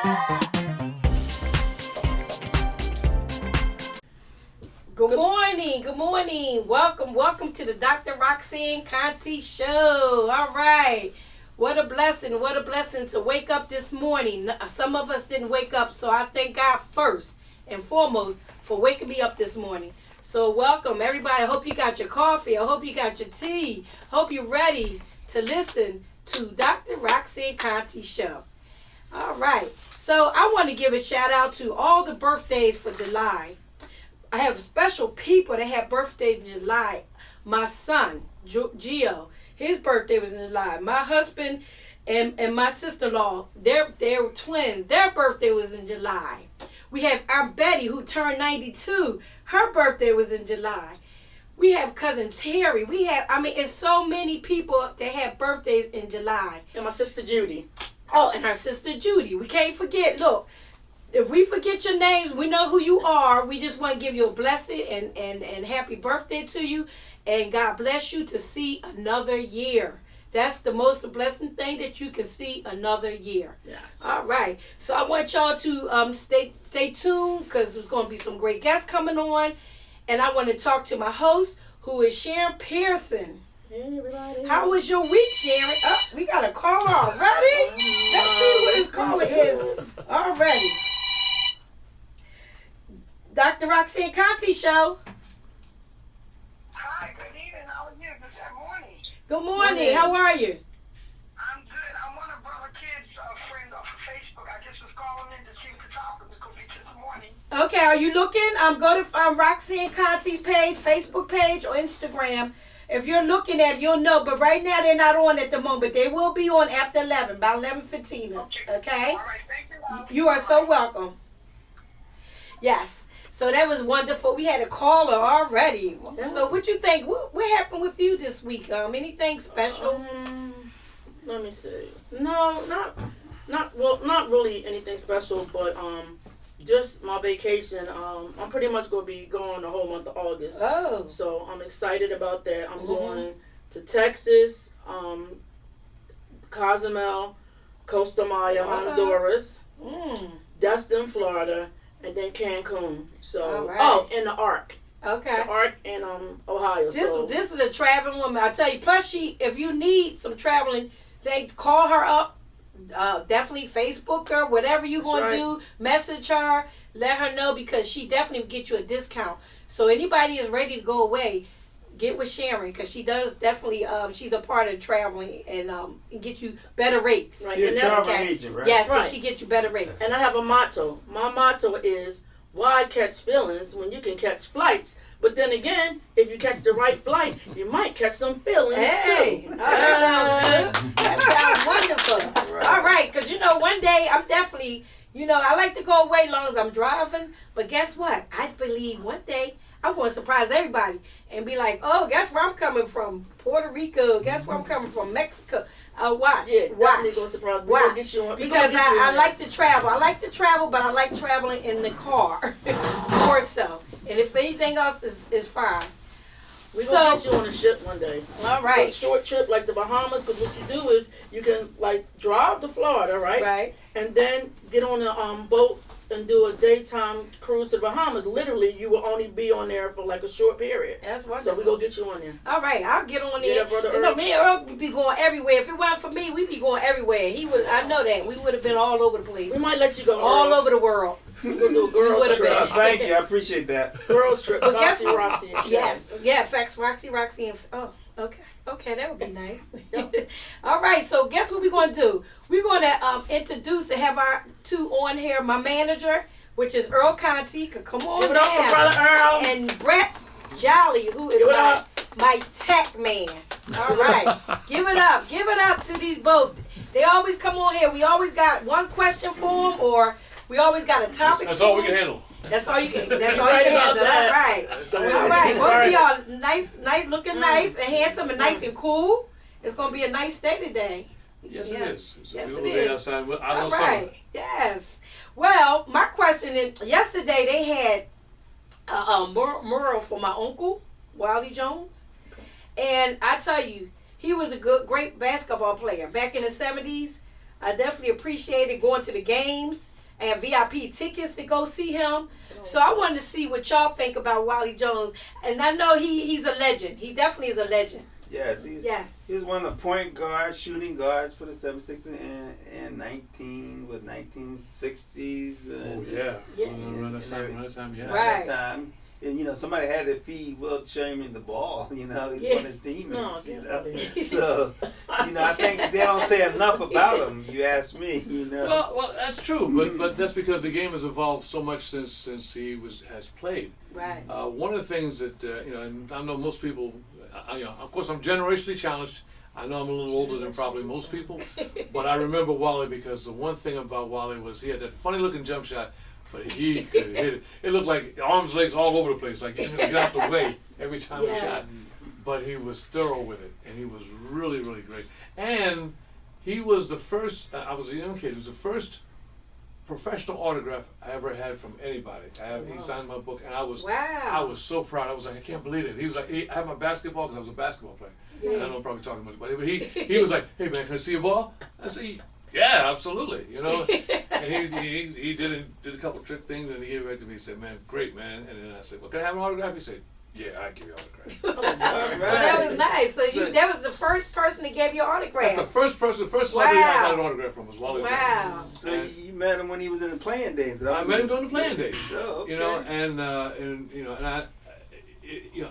Good morning, good morning. Welcome to the Dr. Roxanne Contee Show. All right. What a blessing to wake up this morning. Some of us didn't wake up, so I thank God first and foremost for waking me up this morning. So welcome, everybody. I hope you got your coffee. I hope you got your tea. Hope you're ready to listen to Dr. Roxanne Contee Show. All right. So I want to give a shout out to all the birthdays for July. I have special people that have birthdays in July. My son, Gio, his birthday was in July. My husband and my sister-in-law, they're twins. Their birthday was in July. We have Aunt Betty, who turned 92. Her birthday was in July. We have cousin Terry. It's so many people that have birthdays in July. And my sister Judy. Oh, and her sister Judy. We can't forget. Look, if we forget your names, we know who you are. We just want to give you a blessing and happy birthday to you. And God bless you to see another year. That's the most blessing thing, that you can see another year. Yes. All right. So I want y'all to stay tuned, because there's going to be some great guests coming on. And I want to talk to my host, who is Sharon Pearson. Hey, everybody. How was your week, Sharon? Oh, we got a caller already. Let's see what his caller is already. Dr. Roxanne Contee Show. Hi, good evening. How are you? This morning. Good morning. How are you? I'm good. I'm one of Brother Kid's friends off of Facebook. I just was calling in to see what the topic was going to be this morning. Okay, are you looking? Go to Roxanne Contee's page, Facebook page, or Instagram. If you're looking at it, you'll know. But right now, they're not on at the moment. They will be on after 11, about 11:15. Okay? All right, thank you, Love. You are so welcome. Yes. So that was wonderful. We had a caller already. Yeah. So what you think? What happened with you this week? Anything special? Let me see. No, not really anything special, but just my vacation. I'm pretty much gonna be gone the whole month of August. Oh. So I'm excited about that. I'm going to Texas, Cozumel, Costa Maya, Honduras, Destin, Florida, and then Cancun. So and the Ark. Okay. The Ark in Ohio. This is a traveling woman. I tell you. Plus, if you need some traveling, call her up. Definitely Facebook her. Whatever you're going to do, message her. Let her know, because she definitely will get you a discount. So anybody is ready to go away, get with Sharon, because she does definitely. She's a part of traveling and get you better rates. Right. She's a travel agent, right? Yes, right. She gets you better rates. And I have a motto. My motto is, why catch feelings when you can catch flights? But then again, if you catch the right flight, you might catch some feelings too. Oh, that sounds good. That sounds wonderful. Right. All right, because one day I'm definitely, I like to go away as long as I'm driving. But guess what? I believe one day I'm going to surprise everybody and be like, oh, guess where I'm coming from? Puerto Rico. Guess where I'm coming from? Mexico. Watch. Yeah, Watch. Go surprise. Watch. Get you on, because I like to travel. I like to travel, but I like traveling in the car more so. And if anything else is fine. We're going to get you on a ship one day. All right. A short trip like the Bahamas, because what you do is you can drive to Florida, right? Right. And then get on a boat and do a daytime cruise to the Bahamas. Literally, you will only be on there for a short period. That's wonderful. So we're going to get you on there. All right, I'll get on there. Yeah, Brother Earl. Me and Earl would be going everywhere. If it weren't for me, we'd be going everywhere. I know that. We would have been all over the place. We might let you go, all Earl. over the world. We're going to do a girls trip. Thank you. I appreciate that. Girls trip. But guess what? Roxy. Yes. Yeah, facts. Roxy, and... Oh, okay. Okay, that would be nice. Yep. All right, so guess what we're going to do? We're going to introduce and have our two on here. My manager, which is Earl Contee. Come on Give it up for Brother Earl. And Brett Jolly, who is my tech man. All right. Give it up. Give it up to these both. They always come on here. We always got one question for them, or we always got a topic. That's all we can handle. That's all you can. That's all you can handle. All right. All right. Both of y'all nice, looking nice and handsome and nice and cool. It's gonna be a nice day today. Yes, it is. It's a beautiful it day is. outside. I know All right. Yes. Well, my question is: yesterday they had a mural for my uncle Wiley Jones, and I tell you, he was a great basketball player back in the '70s. I definitely appreciated going to the games. and VIP tickets to go see him. So I wanted to see what y'all think about Wally Jones. And I know he's a legend. He definitely is a legend. Yes, he was one of the point guards, shooting guards for the 76ers in 1960s. Around that time, yeah. Right. That time. And, somebody had to feed Wilt Chamberlain the ball, he's one of his teammates, So, I think they don't say enough about him, you ask me, Well, that's true, but that's because the game has evolved so much since he has played. Right. One of the things that, and I know most people, of course I'm generationally challenged. I know I'm a little older than probably most people, but I remember Wally because the one thing about Wally was he had that funny looking jump shot. But he could hit it. It looked like arms, legs all over the place, like he get out the way every time he shot. But he was thorough with it, and he was really, really great. And he was the first, I was a young kid, he was the first professional autograph I ever had from anybody. He signed my book, and I was so proud. I was like, I can't believe it. He was like, I had my basketball, because I was a basketball player. Yeah. I don't know, I'm probably talking much about it, but he was like, hey man, can I see your ball? I said, yeah, absolutely, And he did a couple of trick things, and he gave it right to me. He said, man, great, man. And then I said, well, can I have an autograph? He said, yeah, I give you an autograph. Well, that was nice. So that was the first person that gave you an autograph. That's the first celebrity I got an autograph from was Wally Jones. So you met him when he was in the playing days. I met him during the playing days. Okay.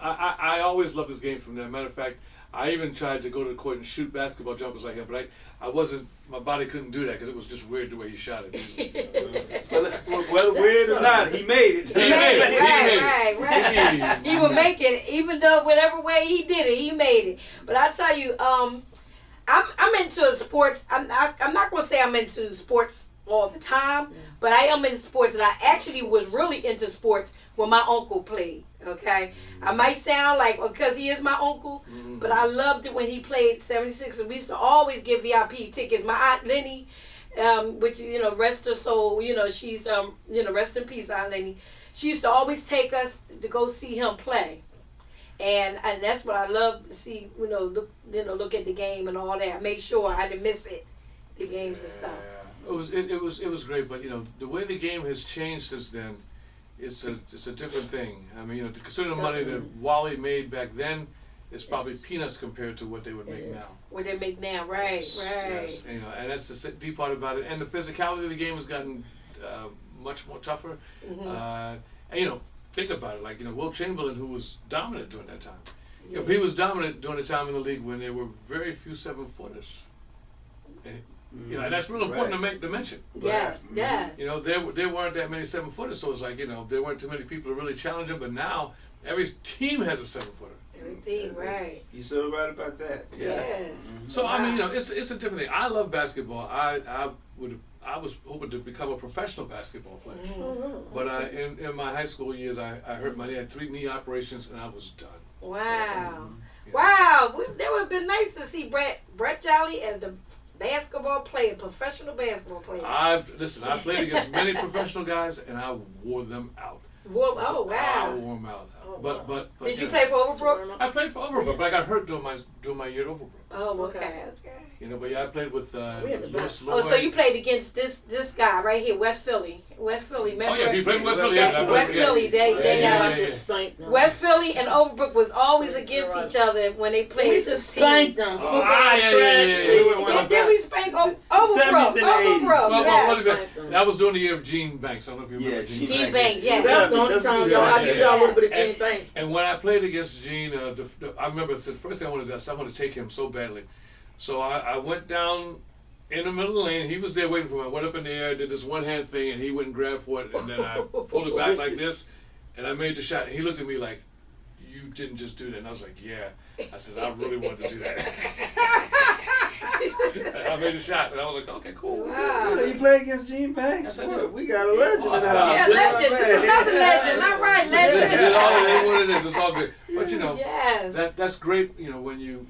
I always loved this game from there. Matter of fact, I even tried to go to the court and shoot basketball jumpers like him, but I wasn't. My body couldn't do that because it was just weird the way he shot it. Whether weird or not, he made it. He made it. Right. He would make it, even though whatever way he did it, he made it. But I tell you, I'm into sports. I'm not gonna say I'm into sports all the time, but I am into sports, and I actually was really into sports when my uncle played. Okay, I might sound like because he is my uncle, but I loved it when he played 76. We used to always give VIP tickets. My Aunt Lenny, which rest her soul, she's rest in peace, Aunt Lenny. She used to always take us to go see him play, and that's what I love to see. Look at the game and all that. I made sure I didn't miss it, the games and stuff. It was great, but the way the game has changed since then. It's a different thing. I mean, considering the money that Wally made back then, it's probably peanuts compared to what they would make now. What they make now, right. Yes. And that's the deep part about it. And the physicality of the game has gotten much more tougher. And think about it. Like Wilt Chamberlain, who was dominant during that time. He was dominant during the time in the league when there were very few 7-footers. And that's real important to mention. Yes, yes. There weren't that many 7-footers, so it's like, there weren't too many people to really challenge him, but now every team has a 7-footer. Every team, right. You're so right about that. Yes. So, I mean, it's a different thing. I love basketball. I was hoping to become a professional basketball player. But in my high school years, I hurt my knee. I had 3 knee operations, and I was done. Wow. Wow. That would have been nice to see Brett Jolly as the basketball player, professional basketball player. I played against many professional guys, and I wore them out. Wow. I wore them out. But did you play for Overbrook? I played for Overbrook, but I got hurt during my year at Overbrook. Oh, okay. But I played with Lewis Lloyd. Oh, so you played against this guy right here, West Philly. Remember? Oh yeah, you played West Philly. West Philly. West Philly and Overbrook was always against each other when they played. We used to spank them. Then we spanked Overbrook. That was during the year of Gene Banks. I don't know if you remember Gene Banks. Yes. That's the only time I give y'all a little bit of Gene Banks. And when I played against Gene, I remember the first thing I wanted to do, I wanted to take him so badly. So I went down in the middle of the lane. He was there waiting for me. I went up in the air, did this one-hand thing, and he went and grabbed for it. And then I pulled it back like this, and I made the shot. And he looked at me like, you didn't just do that. And I was like, yeah. I said, I really wanted to do that. I made a shot, and I was like, okay, cool. Wow. So you play against Gene Banks? Yes, we got a legend in the house. Yeah, legend. It's another legend. All right, legend. It's all what it is. It's all good. But but you know, yes. that's great. You know, when you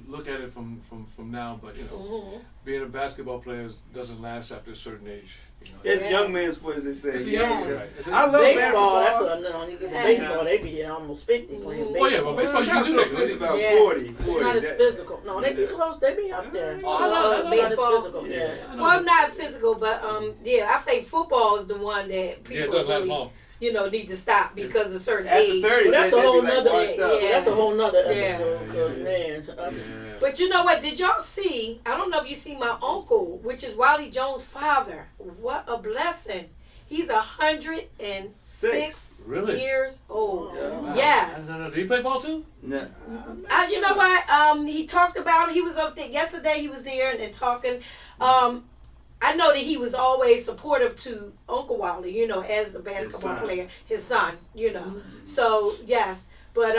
look at it from now, but you know, being a basketball player doesn't last after a certain age. You know, It's young man sports, they say. It's Yes. right. I love baseball. basketball. That's you get the baseball. They be there almost 50 playing baseball. Oh yeah, well, baseball you do That's about Yes. 40. It's not as physical. No, they be close. They be up there. Oh, I love baseball. Not as physical. Yeah. Well, not physical, but I think football is the one that Yeah, it people doesn't last really, long. need to stop because of a certain After age. 30, Well, that's a they whole be like nother. washed up. That's a whole nother Yeah. episode. Cause Yeah. man, Yeah. But you know what? Did y'all see? I don't know if you see my uncle, which is Wally Jones' father. What a blessing! He's 106 Really? years old. Yeah. Wow. Yes. No. Do you play ball too? No. As you know what? He talked about. He was up there yesterday. He was there and talking. I know that he was always supportive to Uncle Wally. As a basketball player, his son. So yes, but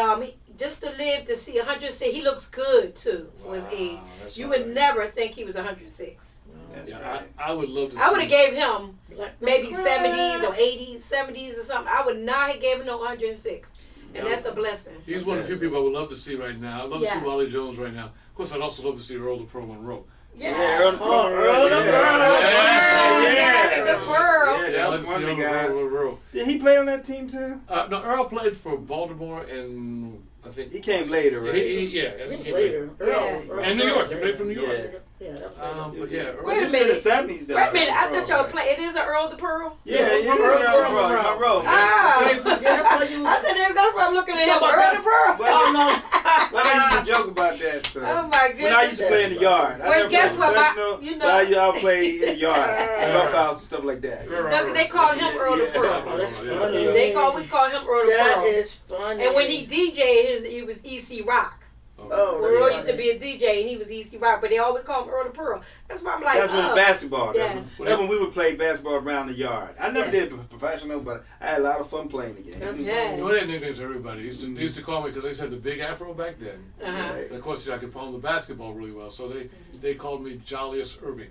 just to live to see 106, he looks good too for his age. You would never think he was 106. That's Yeah, right. I would love to. I would have gave him like maybe 70s or 80s, 70s or something. I would not have given no 106. And that's a blessing. He's one of the few people I would love to see right now. I'd love to see Yeah. Wally Jones right now. Of course, I'd also love to see Earl the Pearl Monroe. Yeah. Earl the Pearl. Earl the Pearl. Yes, the Pearl. Yeah, Yeah, that let's was see one of the Earl the guys. Pearl. Did he play on that team too? No, Earl played for Baltimore and I think. He came later, right? I think he came later. Yeah. And New York. He played from New York. Yeah, that was But yeah, Earl. Wait a You said minute. the 70s though. Wait a minute. I thought y'all Right. play. It is an Earl the Pearl? Yeah, it is Earl Monroe. Monroe. Ah. Yeah, that's why you. I thought that's why I'm looking at him. Talk about Earl that. the Pearl. Well, Oh no. Well, I used to joke about that. So. Oh my goodness. When I used to play in the yard. I Well, never guess played what, professional, but I play in the yard, roughhouse and stuff like that. Earl. No, 'cause they called him Earl the Oh, Pearl. that's Yeah. funny. They always call him Earl the That Pearl. is funny. And when he DJ'd, he was EC Rock. Oh, Earl that's used to be a DJ and he was EC Rock, but they always call him Earl the Pearl. That's why I'm like, That's when the basketball. Yeah. That's when we would play basketball around the yard. I never Yeah. did professional, but I had a lot of fun playing the game. That's Yeah. You know, they had nicknames for everybody. They used to call me because they said the big afro back then. Uh-huh. Right. And of course, I could palm the basketball really well, so they called me Jolliest Irving.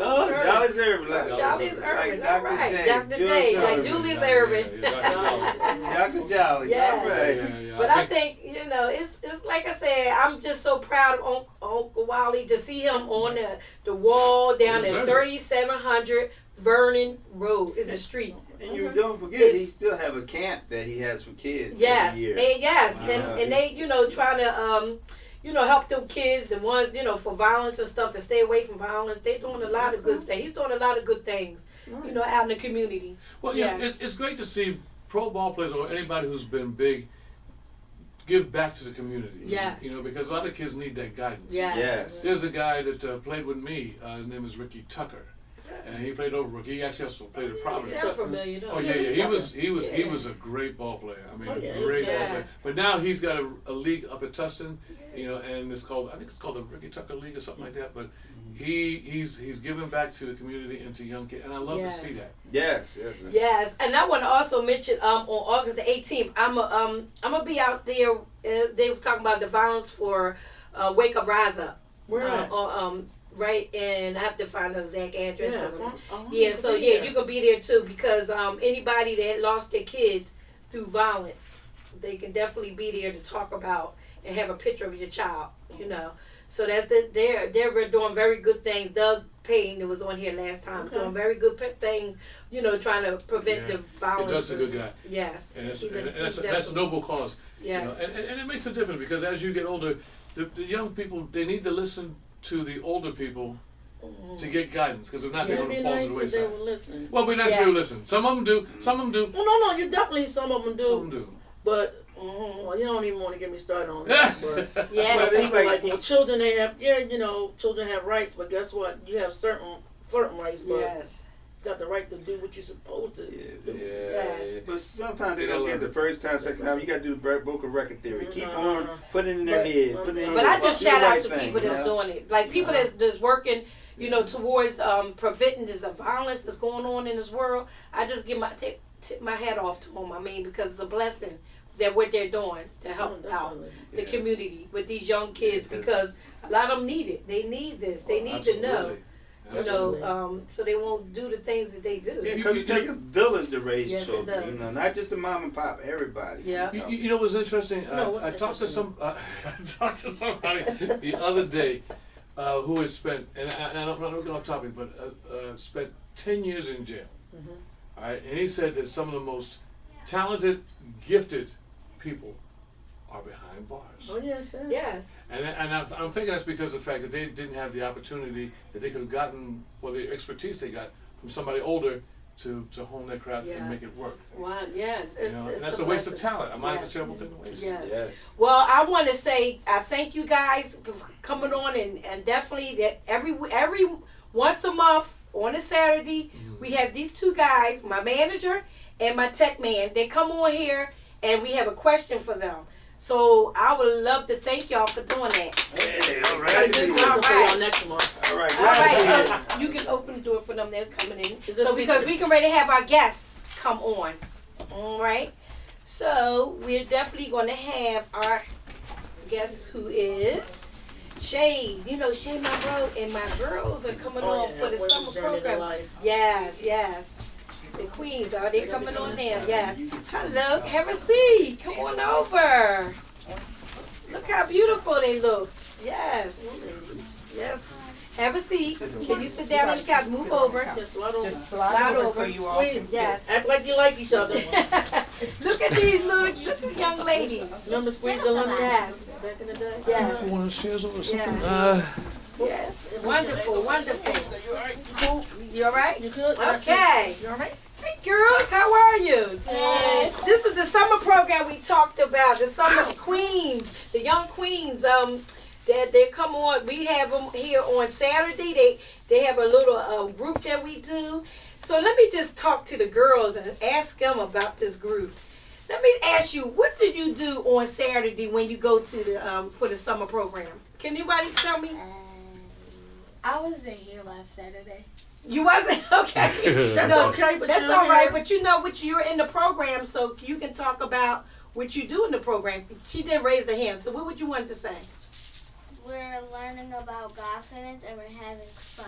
Oh, Jolly's Irvin. Jolly's Like Irvin, Dr. all right. J. Dr. Julius J, like Irvin. Julius Irvin. Yeah, Dr. Dr. Jolly. Yeah. All right. Yeah. But I think, it's like I said, I'm just so proud of Uncle Wally to see him on the wall down He at deserves it. 3700 Vernon Road. It's a street. And you don't forget, he still have a camp that he has for kids Yes, every year. yes, Wow. and they, trying to, help them kids, the ones, for violence and stuff, to stay away from violence. They're doing a lot of good things. He's doing a lot of good things, out in the community. Well, yeah, Yes. it's great to see pro ball players or anybody who's been big give back to the community. Yes. Because a lot of kids need that guidance. Yes. Yes. There's a guy that played with me. His name is Ricky Tucker, and he played over. He actually also played at He Providence. sounds familiar, though. Oh yeah. He Yeah. was a great ball player. I mean, Oh, yeah, great yeah. ball player. But now he's got a league up at Tustin, and I think it's called the Ricky Tucker League or something like that. But he's giving back to the community and to young kids, and I love to see that. Yes. Yes, and I want to also mention on August the 18th, I'm gonna be out there. They were talking about the violence for Wake Up, Rise Up. Where at? Right, and I have to find the exact address. Yeah, So you can be there too, because anybody that lost their kids through violence, they can definitely be there to talk about and have a picture of your child. So that they're doing very good things. Doug Payne, that was on here last time, doing very good things. Trying to prevent the violence. He's just a good guy. Yes, And He's that's a noble cause. Yes. And it makes a difference because as you get older, the young people, they need to listen to the older people to get guidance, because if not, they're It'd going be to fall to nice the if they wayside. were listening. Well, it'd be nice if they would listen. Some of them do. Some of them do. No. You definitely some of them do. Some of them do. But you don't even want to get me started on that. But Yeah. But it's people like, well, children they have children have rights, but guess what? You have certain rights, but Yes. you got the right to do what you're supposed to. Yeah. but sometimes they don't get the first time, second time. You got to do the broken record theory. Keep on putting it in their head. Put it in But your I just do the shout out right to thing, people that's doing it. Like people that's working, towards preventing this violence that's going on in this world. I just tip my hat off to them. I mean, because it's a blessing that what they're doing to help out the community with these young kids, because a lot of them need it. They need this. They need to know. You know, so they won't do the things that they do. Yeah, because it takes a village to raise Yes, children. it does. You know, not just the mom and pop, everybody. Yeah. You know what's interesting? No, I talked to I talked to somebody the other day who has spent, and I'm not looking off topic, but spent 10 years in jail. Mm-hmm. All right, and he said that some of the most talented, gifted people are behind bars. Oh yes, sir. Yes. And I'm thinking that's because of the fact that they didn't have the opportunity that they could have gotten, or the expertise they got from somebody older to hone their craft and make it work. Wow, yes. You know, and that's a waste of talent. I mind it's a terrible thing to waste. Yeah. Yes. Well, I want to say I thank you guys for coming on, and definitely that every once a month on a Saturday we have these two guys, my manager and my tech man. They come on here and we have a question for them. So I would love to thank y'all for doing that. Hey, all Got a good question for y'all next month. All right. All right, so you can open the door for them. They're coming in. Is this So because secret? we can ready to have our guests come on. All right. So we're definitely going to have our guest who is Shay. You know, Shay Monroe and my girls are coming on for the summer program. Yes, yes. The queens, are they coming on there? Yes. Hello, have a seat. Come on over. Look how beautiful they look. Yes. Yes. Have a seat. Can you sit down on the couch? Move over. Just slide over. Just slide over so you all can Yes. Act like you like each other. Look at these little young ladies. Remember squeeze the lemon? Yes. Back in the day. Yes. You want to share something or something? Yeah. Yes. Wonderful, wonderful. You all right? You cool? You all right? You good? Okay. You all right? Hey girls, how are you? Good. This is the summer program we talked about. The summer queens, the young queens. That they come on. We have them here on Saturday. They have a little group that we do. So let me just talk to the girls and ask them about this group. Let me ask you, what did you do on Saturday when you go to the for the summer program? Can anybody tell me? I wasn't here last Saturday. You wasn't? Okay. That's No, okay, but That's you're all right, here. but you know what, you're in the program, so you can talk about what you do in the program. She didn't raise her hand, so what would you want to say? We're learning about confidence and we're having fun.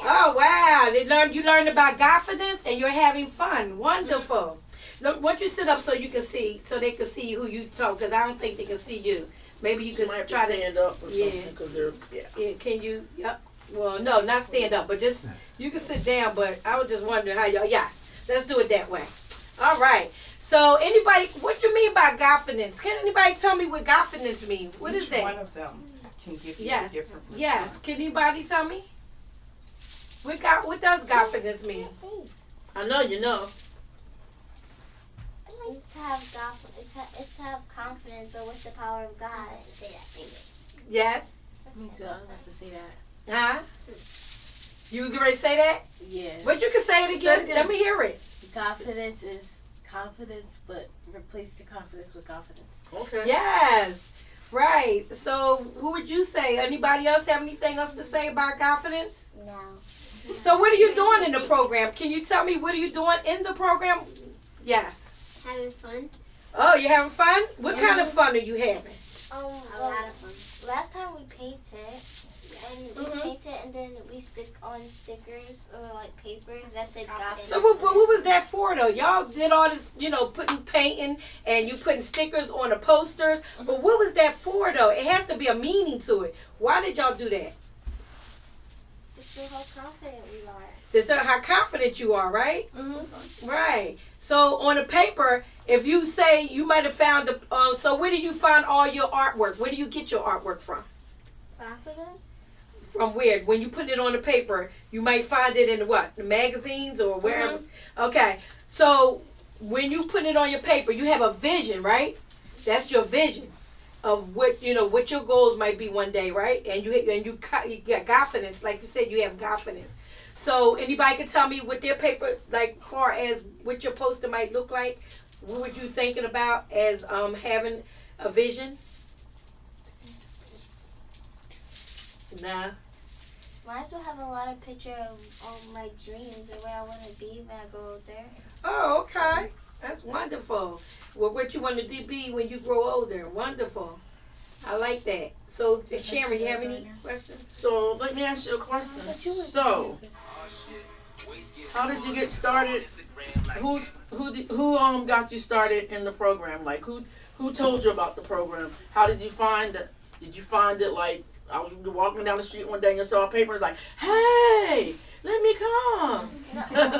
Oh wow! You learned about confidence and you're having fun. Wonderful. Look, why don't you sit up so you can see, so they can see who you talk? Because I don't think they can see you. Maybe you You can might have to try stand up or Yeah. something because they're Yeah, can you? Yep. Well, no, not stand up, but just you can sit down. But I was just wondering how y'all. Yes, let's do it that way. All right. So anybody, what do you mean by confidence? Can anybody tell me what confidence means? What is Each that? one of them can give you Yes. a different response. Yes. Can anybody tell me? What does confidence mean? I know you know. It's to have confidence. It's to have confidence, but with the power of God. Say that. Yes. Me too. I was about to say that. Huh? You was ready to say that? Yeah. But you can say it again. Say it again. Let me hear it. Confidence is confidence, but replace the confidence with confidence. Okay. Yes. Right. So, who would you say? Anybody else have anything else to say about confidence? No. So, what are you doing in the program? Can you tell me what are you doing in the program? Yes. Having fun. Oh, you having fun? What kind of fun are you having? A lot of fun. Last time we painted, and we painted, and then we stick on stickers or like paper that said confidence. So, what was that for though? Y'all did all this, putting painting and you putting stickers on the posters. But what was that for though? It has to be a meaning to it. Why did y'all do that? To show how confident we are. To show how confident you are, right? Mm-hmm. Right. So on the paper, if you say you might have found the, so where do you find all your artwork? Where do you get your artwork from? Confidence? From where? When you put it on the paper, you might find it in what? The magazines or wherever? Okay. So when you put it on your paper, you have a vision, right? That's your vision of what your goals might be one day, right? And you got confidence, like you said, you have confidence. So anybody can tell me what their paper, like far as what your poster might look like? What were you thinking about as having a vision? Nah. Mine will have a lot of pictures of my dreams and where I want to be when I go out there. Oh, okay. That's wonderful. Well, what you want to be when you grow older. Wonderful. I like that. So, Sharon, you have any questions? So let me ask you a question. So, how did you get started? Who got you started in the program? Like who told you about the program? How did you find it? Did you find it like I was walking down the street one day and you saw a paper and was like, hey, let me come? My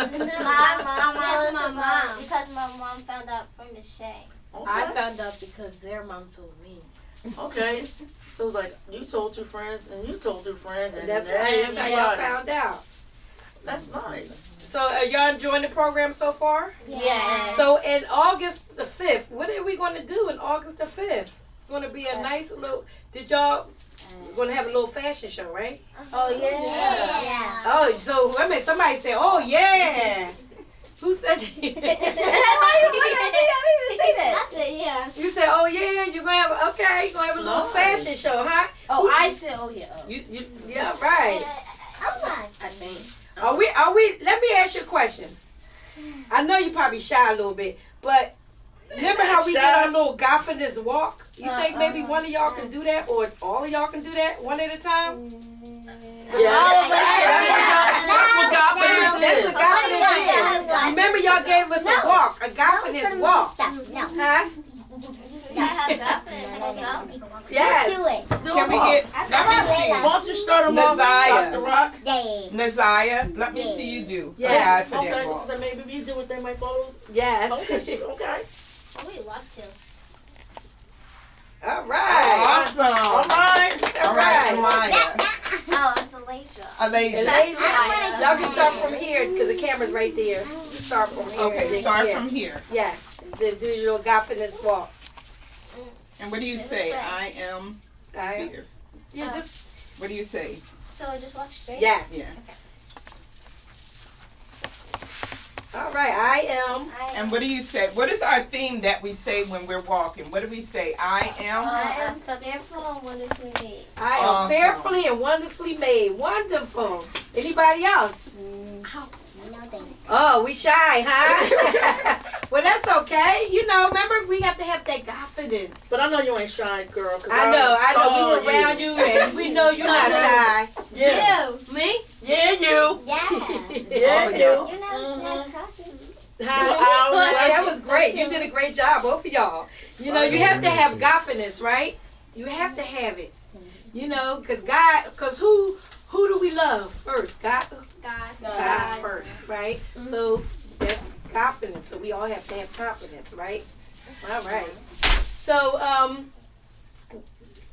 mom, because my mom found out from Miss Shay. Okay. I found out because their mom told me. Okay. So it's like you told two friends and you told two friends and That's how y'all found out. That's nice. So are y'all enjoying the program so far? Yes. So in August the 5th, what are we going to do in August the 5th? It's going to be a nice little, we're going to have a little fashion show, right? Oh, yeah. Oh, so wait a minute, somebody said, oh yeah. Who said that? I said, yeah. You said, oh yeah, you're going to have, okay, you're going to have a little fashion show, huh? Oh, I said, oh, yeah. Yeah, right. I think. Are we, let me ask you a question. I know you probably shy a little bit, but remember how we did our little Godfidence walk? You think maybe one of y'all can do that, or all of y'all can do that one at a time? Yeah. That's what Godfidence is. That's what Godfidence is. Remember y'all gave us a walk, a Godfidence walk. Huh? Yes. Do it. Can we get, let me see. Why don't you start them off, Dr. Rock? Naziah, let me see you do. Yeah. For that Okay, walk. so maybe if you do it, they might follow. Yes. Okay. We love to. All right. Awesome. All right. All right, Amaya. Oh, it's Alasia. Alasia. Y'all can start from here because the camera's right there. Start from here. Okay, start from here. Yes. Then do your little Godfidence walk. And what do you say? I am All right. here. Yeah, just What do you say? So just walk straight? yes. Yeah. All right. I am. And what do you say? What is our theme that we say when we're walking? What do we say? I am. Fearful and wonderfully made. I am Awesome. fearfully and wonderfully made. Wonderful. Anybody else? Oh, we shy, huh? Well, that's okay. You know, remember, we have to have that confidence. But I know you ain't shy, girl. Cause I know. We were around you, and we know you're not shy. Yeah. Me? Yeah, you. Yeah. Yeah, you. You never Huh? Well, that was great. You did a great job, both of y'all. You know, you have to have confidence, right? You have to have it. You know, because who do we love first? God first, right? So that's confidence. So we all have to have confidence, right? All right. So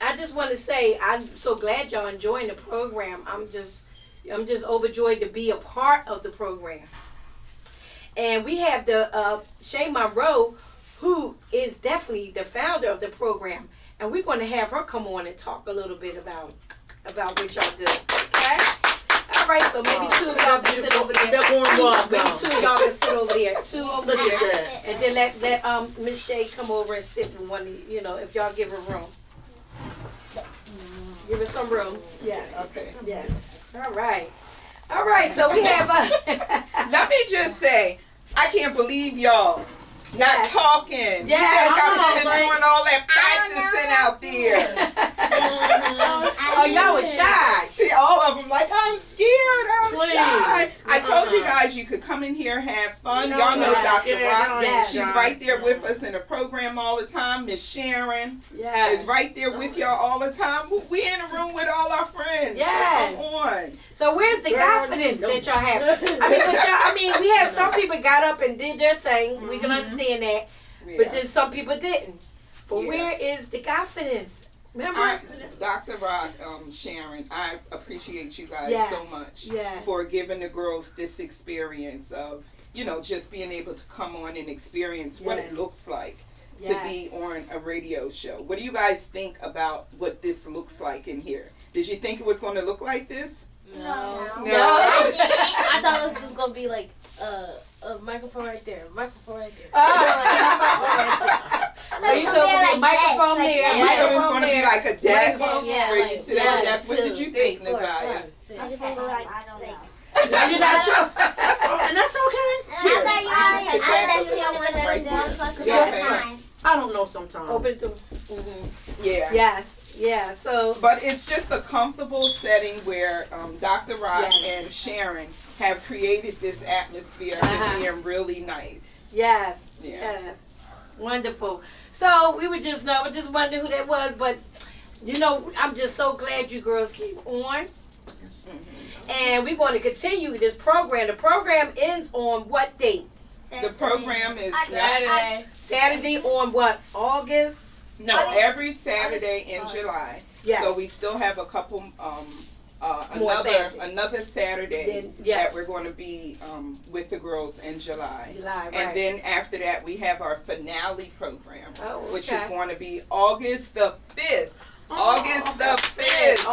I just want to say I'm so glad y'all enjoying the program. I'm just overjoyed to be a part of the program. And we have the Shay Monroe, who is definitely the founder of the program, and we're going to have her come on and talk a little bit about what y'all do. Okay. All right, so maybe two of y'all can sit over there. That warm walk, Maybe two of y'all can sit over there. Two over Look at there. that. And then let Miss Shay come over and sit in one, if y'all give her room. Give her some room. Yes. Okay. Yes. All right. All right, so we have Let me just say, I can't believe y'all not talking. Yes. You just got I know, finished right? doing all that practicing out there. Oh, y'all was shy. See, all of them like, I'm scared, I'm Please. shy. I told you guys you could come in here, have fun. No, Y'all know not Dr. scared, Rock. no, Yes. She's right there with us in the program all the time. Miss Sharon Yes. is right there with y'all all the time. We in the room with all our friends. Yes. Come on. So where's the confidence that y'all have? We have some people got up and did their thing. We can understand that. But then some people didn't. But Yeah. where is the confidence? Remember? Dr. Rock, Sharon, I appreciate you guys Yes. so much Yes. for giving the girls this experience of, just being able to come on and experience what Yes. it looks like to Yes. be on a radio show. What do you guys think about what this looks like in here? Did you think it was going to look like this? No. I I thought it was just going to be like a microphone right there, microphone right there. You thought it was a microphone there. You thought it was microphone going to be there. like a desk Yeah, where you like sit at a one, desk. What did you 2, think, 3, 4, Naziah? 5, 6. I don't know. You're not sure? That's okay. I don't know sometimes. Open door. Yeah. Yes. Yeah, so. But it's just a comfortable setting where Dr. Rock Yes. and Sharon have created this atmosphere and being really nice. Yes. Yeah. Yes. Wonderful. So we were just wondering who that was, but I'm just so glad you girls came on. And we're going to continue this program. The program ends on what date? The program is Saturday on what? August? No, every Saturday in July. Yes. So we still have a couple another Saturday that we're going to be with the girls in July. Right. And then after that we have our finale program, which is okay. going to be August the 5th. August the 5th.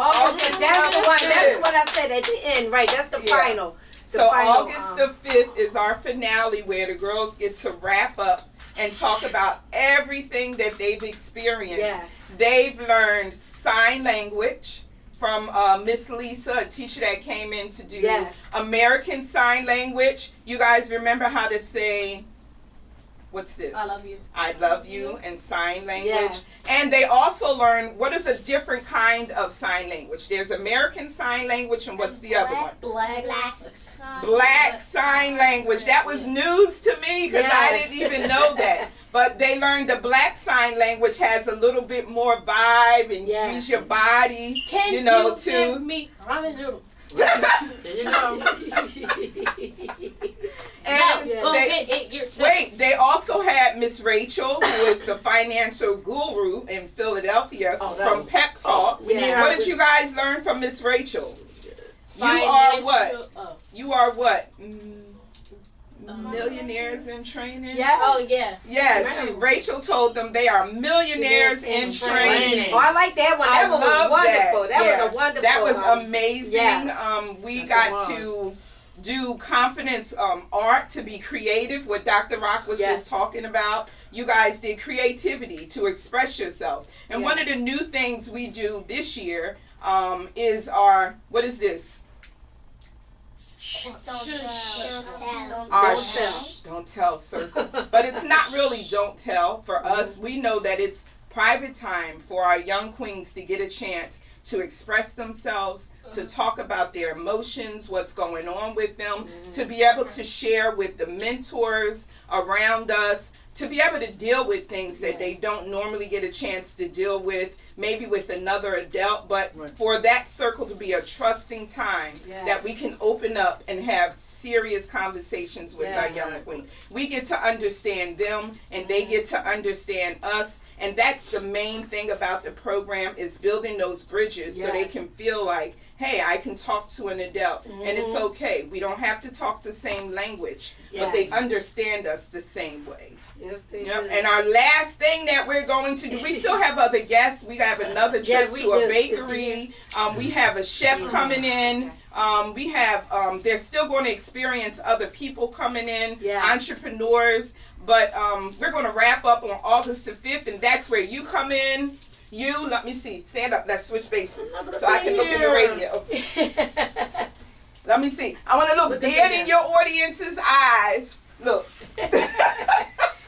That's the one. That's what I said at the end, right? That's the final. So August the 5th is our finale where the girls get to wrap up and talk about everything that they've experienced. Yes. They've learned sign language from Miss Lisa, a teacher that came in to do American Sign Language. You guys remember how to say, what's this? I love you. I love you in sign language. Yes. And they also learn what is a different kind of sign language. There's American Sign Language and what's the other one? Black Sign Language. That was news to me because I didn't even know that. But they learned the Black Sign Language has a little bit more vibe and use your body, Can you to. Give me ramen noodle? There you go. And wait, they also had Miss Rachel, who is the financial guru in Philadelphia from Pep Talks. What did you guys learn from Miss Rachel? You are what? You are what? Millionaires in training? Yes. Oh, yeah. Yes, Rachel told them they are millionaires in training. Oh, I like that one. That one was wonderful. That was a wonderful. That was amazing. Yes. We got to do confidence art, to be creative, what Dr. Rock was just talking about. You guys did creativity to express yourself. And one of the new things we do this year is our, what is this? Don't tell circle. But it's not really don't tell. For us, we know that it's private time for our young queens to get a chance to express themselves, to talk about their emotions, what's going on with them, to be able to share with the mentors around us, to be able to deal with things that they don't normally get a chance to deal with, maybe with another adult, but for that circle to be a trusting time that we can open up and have serious conversations with our young queen. We get to understand them and they get to understand us. And that's the main thing about the program, is building those bridges so they can feel like, hey, I can talk to an adult and it's okay. We don't have to talk the same language, but they understand us the same way. Yes, they do. And our last thing that we're going to do, we still have other guests. We have another trip to a bakery. We have a chef coming in. We have, they're still going to experience other people coming in, entrepreneurs. But we're going to wrap up on August the 5th, and that's where you come in. You, let me see, stand up, let's switch spaces so I can look in the radio. Let me see. I want to look dead in your audience's eyes. Look.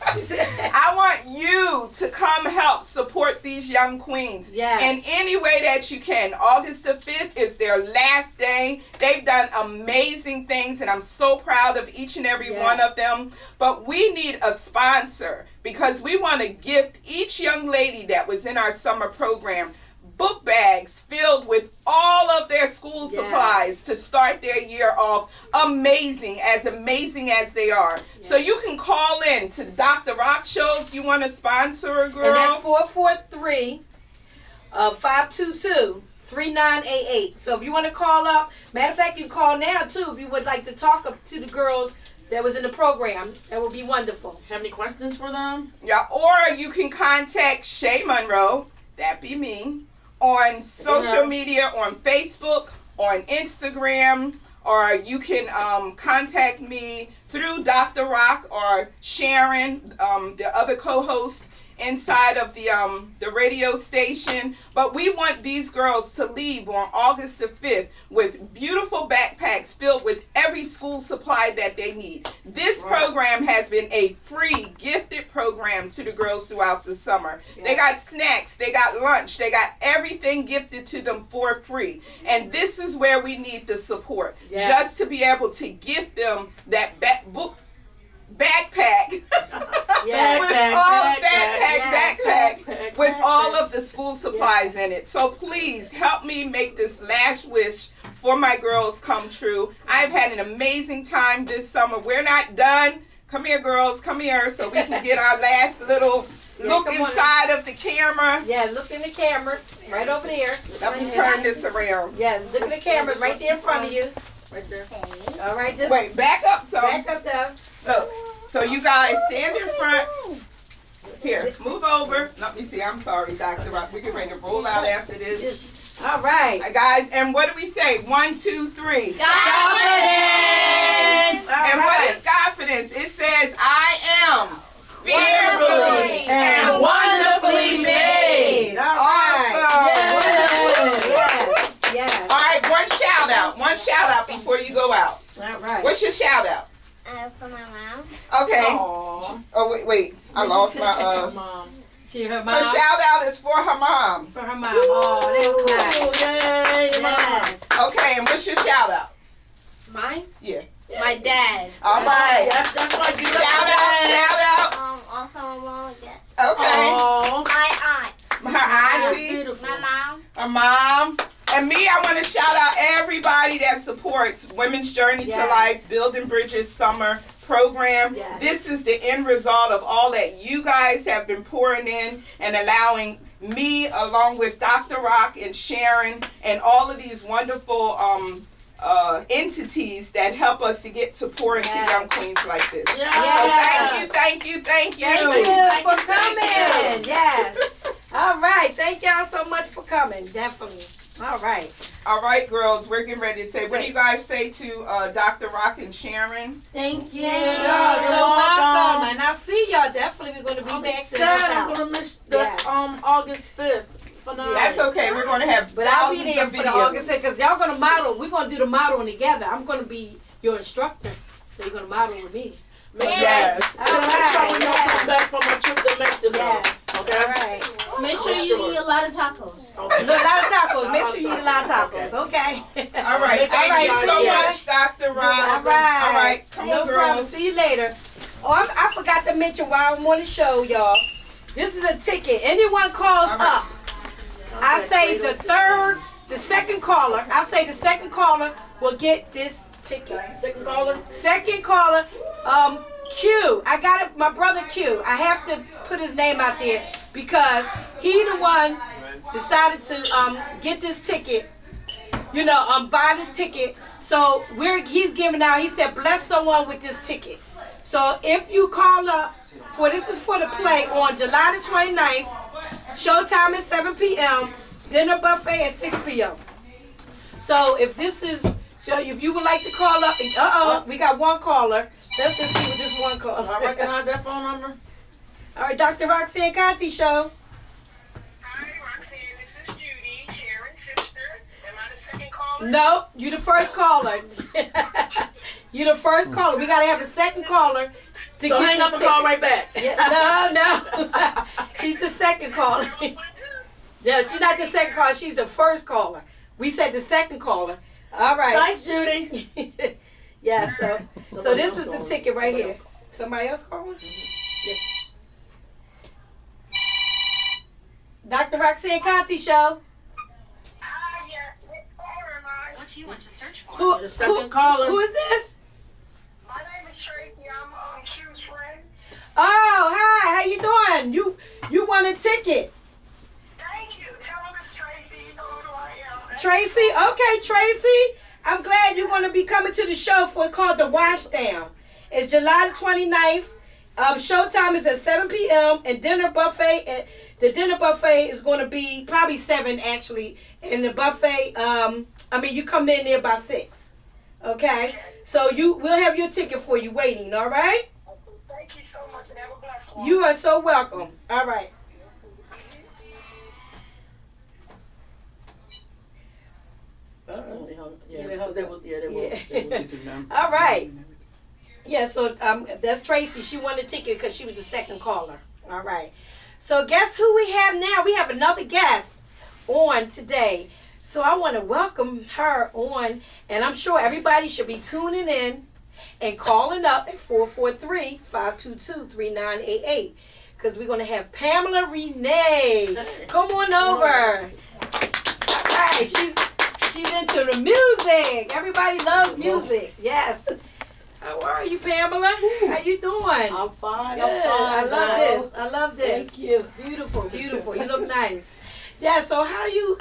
I want you to come help support these young queens in any way that you can. August the 5th is their last day. They've done amazing things, and I'm so proud of each and every one of them. But we need a sponsor, because we want to gift each young lady that was in our summer program book bags filled with all of their school supplies to start their year off amazing as they are. So you can call in to Dr. Rock Show if you want to sponsor a girl. And that's 443-522-3988. So if you want to call up, matter of fact, you can call now too if you would like to talk up to the girls that was in the program. That would be wonderful. Have any questions for them? Yeah, or you can contact Shay Monroe, that be me, on social media, on Facebook, on Instagram, or you can contact me through Dr. Rock or Sharon, the other co-host, inside of the radio station. But we want these girls to leave on August the 5th with beautiful backpacks filled with every school supply that they need. This program has been a free gifted program to the girls throughout the summer. They got snacks, they got lunch, they got everything gifted to them for free. And this is where we need the support. Just to be able to give them that backpack. Backpack with all of the school supplies in it. So please help me make this last wish for my girls come true. I've had an amazing time this summer. We're not done. Come here, girls. Come here so we can get our last little look inside of the camera. Yeah, look in the cameras. Right over there. Let me turn this around. Yeah, look at the cameras right there in front of you. Right there. All right. Wait, back up some. Back up there. Look. So you guys stand in front. Here, move over. Let me see. I'm sorry, Dr. Rock. We get ready to roll out after this. All right. Guys, and what do we say? 1, 2, 3. Confidence! And what is confidence? It says, I am fearfully and wonderfully made. Awesome. Yes. All right, one shout out. One shout out before you go out. All right. What's your shout out? For my mom. Okay. Aww. Oh, wait. I lost my, Mom. Her her shout out is for her mom. For her mom. Oh, that's nice. Yay, Yes. Okay, and what's your shout out? Mine? Yeah. My dad. All right. That's right. You Shout out. Also my mom again. Okay. Aww. My aunt. Her auntie. My mom. Her mom. And me, I want to shout out everybody that supports Women's Journey to Life, Building Bridges Summer Program. Yes. This is the end result of all that you guys have been pouring in and allowing me, along with Dr. Rock and Sharon, and all of these wonderful entities that help us to get to pour into young queens like this. Yeah. So thank you. Thank you for coming. Yes. All right. Thank y'all so much for coming. Definitely. All right. All right, girls, we're getting ready to say, what do you guys say to Dr. Rock and Sharon? Thank you. Y'all so welcome. And I'll see y'all. Definitely we're going to be I'm back. sad I'm going to miss the August 5th. That's okay. We're going to have But I'll be thousands there of for the videos. August because y'all going to model. We're going to do the modeling together. I'm going to be your instructor. So you're going to model with me. Yes. All right. When y'all come back from my trip to Mexico. Yes. Okay. All right. Make sure you eat a lot of tacos. A lot of tacos. Make sure you eat a lot of tacos. Okay. All right. Thank you so much, Dr. Rock. All right. All right. Come on, girls. Problem. See you later. Oh, I forgot to mention while I'm on the show, y'all. This is a ticket. Anyone calls up, I say the second caller. I say the second caller will get this ticket. Second caller? Second caller, Q. I got it, my brother Q. I have to put his name out there because he the one decided to get this ticket. Buy this ticket. So he's giving out. He said, bless someone with this ticket. So if you call up this is for the play on July the 29th. Showtime at 7 p.m. Dinner buffet at 6 p.m. So if you would like to call up, we got one caller. Let's just see what this one caller. I recognize that phone number. All right, Dr. Roxanne Contee Show. Hi, Roxanne. This is Judy, Sharon's sister. Am I the second caller? No, you the first caller. You the first caller. We gotta have a second caller. So hang up and call right back. No. She's the second caller. No, she's not the second caller. She's the first caller. We said the second caller. All right. Thanks, Judy. Yeah, so this is the ticket right here. Somebody else calling? Yeah. Dr. Roxanne Contee Show. Hi, yeah. Or am I? What do you want to search for? The second caller. Who is this? My name is Tracy. I'm Q's friend. Oh, hi. How you doing? You won a ticket. Thank you. Tell him it's Tracy. He knows who I am. Tracy? Okay, Tracy. I'm glad you're going to be coming to the show called The Washdown. It's July the 29th. Showtime is at 7 p.m. and the dinner buffet is going to be probably 7 actually. And the buffet, you come in there by 6. Okay? So we'll have your ticket for you waiting, all right? Thank Thank you so much and have a blessed one. You are so welcome. All right. All right. Yeah, so that's Tracy. She won the ticket because she was the second caller. All right. So guess who we have now? We have another guest on today. So I want to welcome her on, and I'm sure everybody should be tuning in and calling up at 443-522-3988 because we're going to have Pamela Renee. Come on over. All right. She's into the music. Everybody loves music. Yes. How are you, Pamela? How you doing? I'm fine. Good. I'm fine. I love this. Thank you. Beautiful. You look nice. Yeah. So how do you?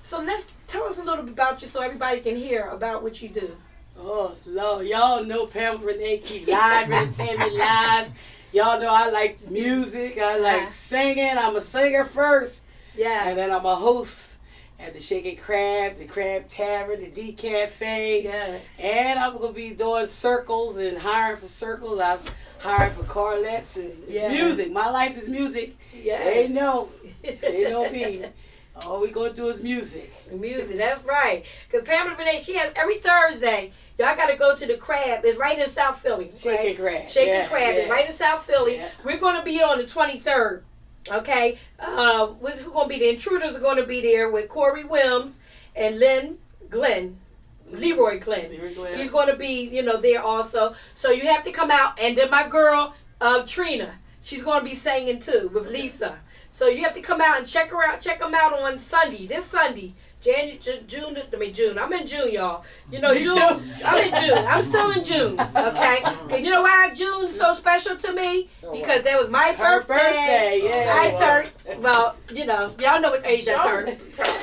So let's tell us a little bit about you, so everybody can hear about what you do. Oh Lord, y'all know Pamela Renee keep live entertainment live. Y'all know I like music. I like singing. I'm a singer first. Yeah. And then I'm a host at the Shaking Crab, the Crab Tavern, the D Cafe. Yeah. And I'm gonna be doing circles and hiring for circles. I'm hiring for Carlettes and it's music. My life is music. Yeah. They know me. All we gonna do is music. Music, that's right. Because Pamela Renee, she has every Thursday. Y'all got to go to the Crab. It's right in South Philly. Shaking Crab. Shaking Crab. It's right in South Philly. Yeah. We're going to be on the 23rd. Okay? Who's going to be? The Intruders are going to be there with Corey Williams and Leroy Glenn. Leroy Glenn. He's going to be, there also. So you have to come out. And then my girl, Trina, she's going to be singing too with Lisa. So you have to come out and check her out. Check them out on Sunday. This Sunday. June. I'm in June, y'all. June. I'm in June. I'm still in June. Okay. And you know why June's so special to me? Because that was my birthday. Yeah. I turned. Well, y'all know what age I turned.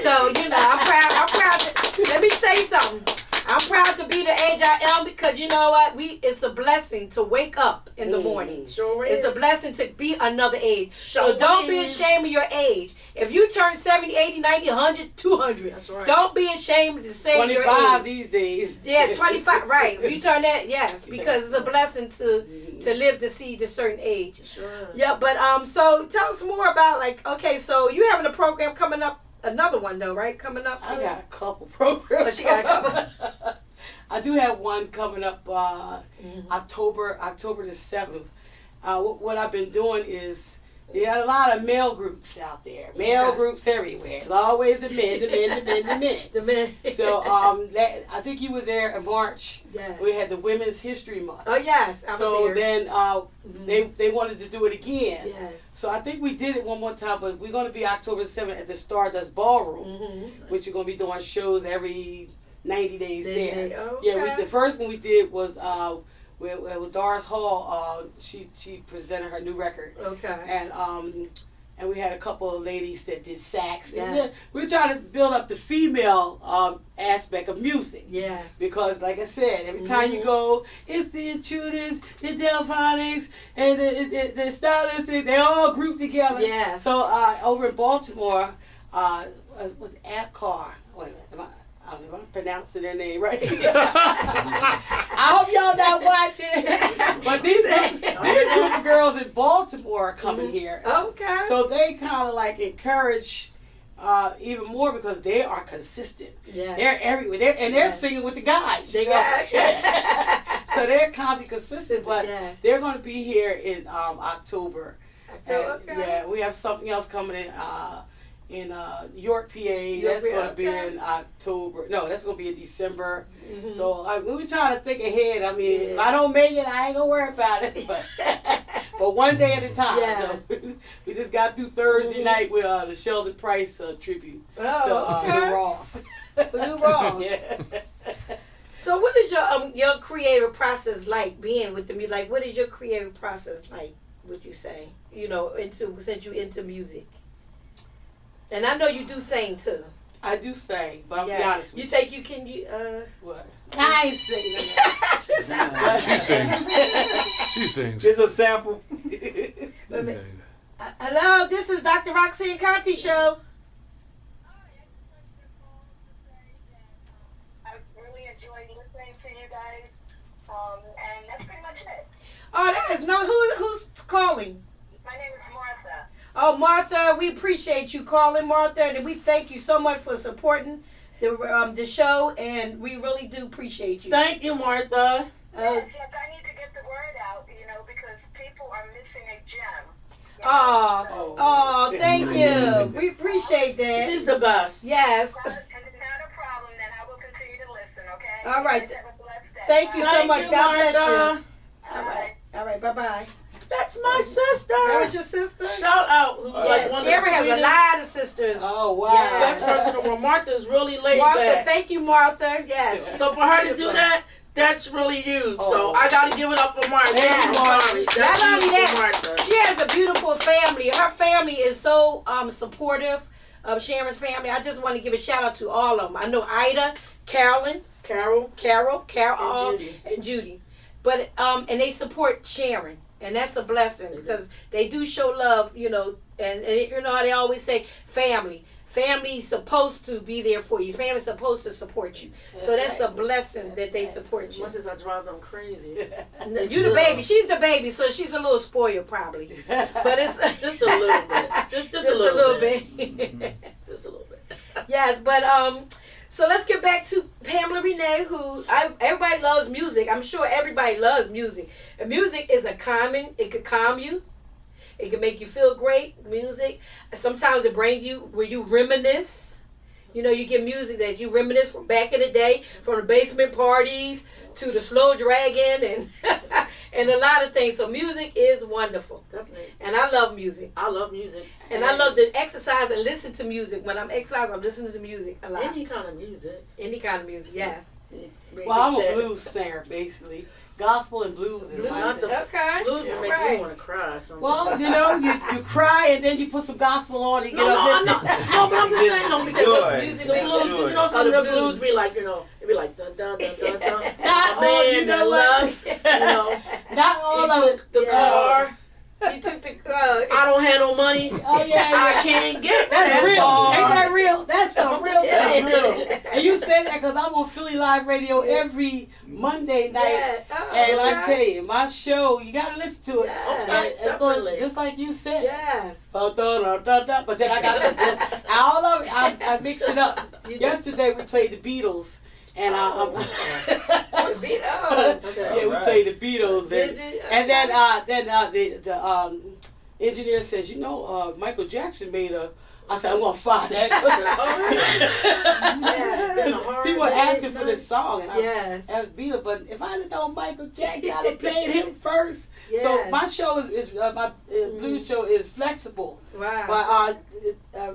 So I'm proud. Let me say something. I'm proud to be the age I am because you know what? It's a blessing to wake up in the morning. Sure is. It's a blessing to be another age. So don't be ashamed of your age. If you turn 70, 80, 90, 100, 200, that's right. Don't be ashamed to say your age. 25 these days. Yeah, 25, right. If you turn that, yes, because it's a blessing to live to see the certain age. Sure. Yeah, but so tell us more about okay, so you having a program coming up. Another one though, right? Coming up soon. I got a couple programs. But she got a couple. I do have one coming up October the 7th. What I've been doing is you got a lot of male groups out there. Male groups everywhere. It's always the men. The men. So I think you were there in March. Yes. We had the Women's History Month. Oh yes. So then they wanted to do it again. Yes. So I think we did it one more time, but we're going to be October 7th at the Stardust Ballroom, which you're going to be doing shows every 90 days there. Okay. Yeah, the first one we did was with Doris Hall. She presented her new record. Okay. And we had a couple of ladies that did sax. Yes. We're trying to build up the female aspect of music. Yes. Because, like I said, every time you go, it's the Intruders, the Delphonics, and the Stylists. They all group together. Yes. So over in Baltimore, was Apcar. Wait a minute, am I pronouncing their name right? I hope y'all not watching. But these group of girls in Baltimore are coming here. Okay. So they kind of encourage even more because they are consistent. Yes. They're everywhere. They're singing with the guys. So they're constantly consistent, but they're going to be here in October. Yeah, we have something else coming in York, PA. That's going to be in October. No, that's going to be in December. So we're trying to think ahead. I mean, if I don't make it, I ain't going to worry about it. But one day at a time. Yes. So we just got through Thursday night with the Sheldon Price tribute to Lou Ross. Lou Ross. Yeah. So what is your creative process like being with the music? Like, what is your creative process like, would you say? Since you're into music. And I know you do sing too. I do sing, but I'll be honest with you. You think you can? What? I ain't singing. She sings. There's a sample. Hello, this is Dr. Roxanne Contee Show. I really enjoyed listening to you guys, and that's pretty much it. Oh, that is no. Who's calling? My name is Martha. Oh, Martha, we appreciate you calling, Martha, and we thank you so much for supporting the show, and we really do appreciate you. Thank you, Martha. Yes, I need to get the word out, because people are missing a gem. Oh, thank you. We appreciate that. She's the best. Yes. And not a problem, then I will continue to listen, okay? All right. Have a blessed day. Thank you so much. God bless you. Martha. All right. Bye-bye. That's my sister. That was your sister? Shout out. Who's like one Sharon of the has a lot of sisters. Oh, wow. Yeah. Best person in the world. Martha's really laid Martha, back. thank you, Martha. Yes. So for her to do that, that's really huge. So I got to give it up for Martha. Yes. Sorry. That's Not only huge for that, Martha. she has a beautiful family. Her family is so supportive of Sharon's family. I just want to give a shout out to all of them. I know Ida, Carolyn, Carol, and Judy. But and they support Sharon. And that's a blessing because they do show love, and you know how they always say family. Family's supposed to be there for you. Family's supposed to support you. So that's a blessing that they support as you. much as I drive them crazy. You the baby. She's the baby, so she's a little spoiled probably. But it's just a little bit. Just a little bit. Just a little bit. Yes, but so let's get back to Pamela Renee, who everybody loves music. I'm sure everybody loves music. And music is it could calm you. It can make you feel great, music. Sometimes it brings you where you reminisce. You get music that you reminisce from back in the day, from the basement parties to the slow dragon and a lot of things. So music is wonderful. Definitely. And I love music. I love music. And I love to exercise and listen to music. When I'm exercising, I'm listening to music a lot. Any kind of music. Any kind of music, yes. Well, I'm a blues singer, basically. Gospel and blues. Okay. Blues will make me want to cry sometimes. Well, you cry and then you put some gospel on and you get no, but I'm just saying, music, the blues, because some of the blues be like, it be like dun dun dun dun dun. Not all, you know what? Not all of it. The car. You took the car. I don't have no money. Oh yeah, I can't get that's real. Car. Ain't that real? That's so real. Yeah. That's real. And you say that because I'm on Philly Live Radio every Monday night, and I tell you, my show, you gotta listen to it. Okay, it's gonna, just like you said. Yes. But then I got some. All of it, I mix it up. Yesterday we played the Beatles. And okay. Yeah, we played the Beatles, and then the engineer says, Michael Jackson made a. I said, I'm gonna find that. People are asking for this song, and I asked Beatles, but if I'd have known Michael Jackson, I'd have played him first. Yes. So my show my blues show is flexible. Wow. But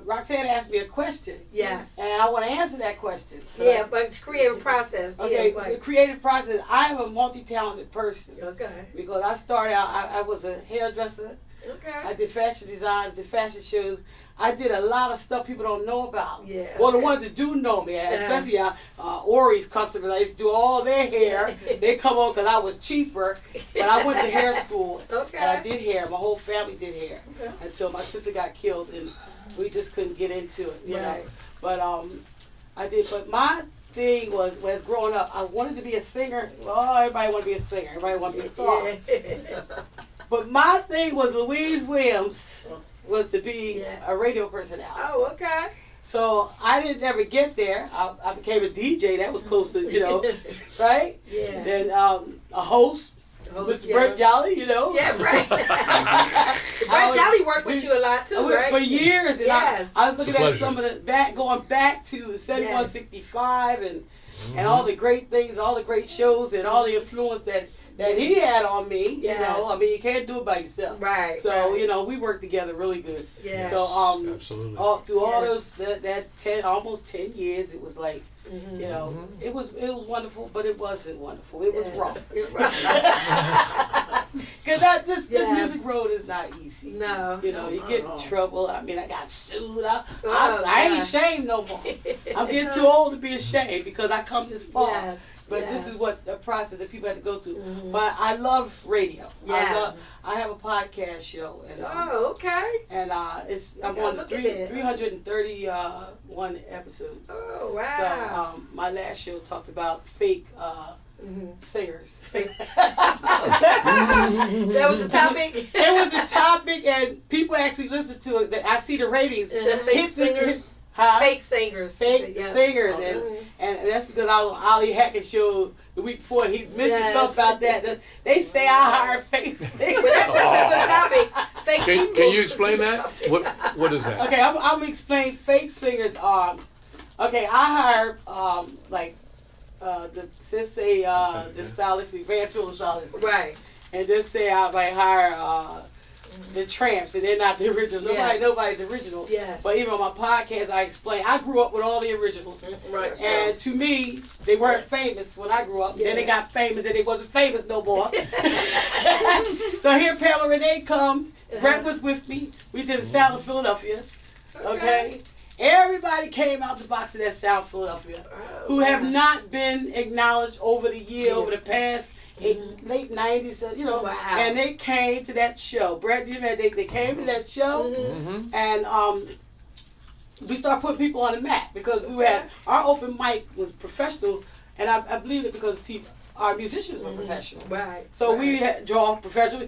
Roxanne asked me a question. Yes. And I want to answer that question. Yeah, but the creative process. Okay, the creative process. I am a multi-talented person. Okay. Because I started out, I was a hairdresser. Okay. I did fashion designs, did fashion shows. I did a lot of stuff people don't know about. Yeah. Well, the ones that do know me, especially Ori's customers, I used to do all their hair. They come on because I was cheaper. But I went to hair school. Okay. And I did hair. My whole family did hair. Okay. Until my sister got killed and we just couldn't get into it. You know. But I did. But my thing was growing up, I wanted to be a singer. Well, everybody want to be a singer. Everybody want to be a star. But my thing was Louise Williams was to be a radio personality. Oh, okay. So I didn't ever get there. I became a DJ. That was close to, right? Yeah. Then a host, Mr. Burt Jolly, Yeah, right. Burt Jolly worked with you a lot too, right? For years. And I was looking at some of the going back to 7165 and all the great things, all the great shows and all the influence that he had on me, I mean, you can't do it by yourself. Right. So, we worked together really good. Yeah. So, absolutely. All those, almost 10 years, it was like, it was wonderful, but it wasn't wonderful. It was rough. Because this music road is not easy. No. You get in trouble. I mean, I got sued. I ain't ashamed no more. I'm getting too old to be ashamed because I come this far. Yes. But this is what the process that people have to go through. Mm-hmm. But I love radio. Yes. I have a podcast show. And, okay. And I'm on 331 episodes. Oh, wow. So my last show talked about fake singers. That was the topic? It was the topic, and people actually listen to it. I see the ratings. Fake singers? Fake singers. Fake singers. And that's because I was on Ollie Hackett's show the week before. He mentioned something about that. They say I hire fake singers. Well, that's a good topic. Fake people. Can you explain that? What is that? Okay, I'm going to explain. Fake singers are, okay, I hire, the stylist, Van Phil stylist. Right. And just say I might hire the Tramps, and they're not the original. Nobody's original. Yeah. But even on my podcast, I explain. I grew up with all the originals. Right. And to me, they weren't famous when I grew up. Then they got famous, and they wasn't famous no more. So here Pamela Renee come. Brett was with me. We did a South of Philadelphia. Okay. Everybody came out the box of that South Philadelphia who have not been acknowledged over the year, over the past late 90s, and they came to that show. Brett, they came to that show, and we started putting people on the map because we had our open mic was professional, and I believe it because our musicians were professional. Right. So we draw professionally.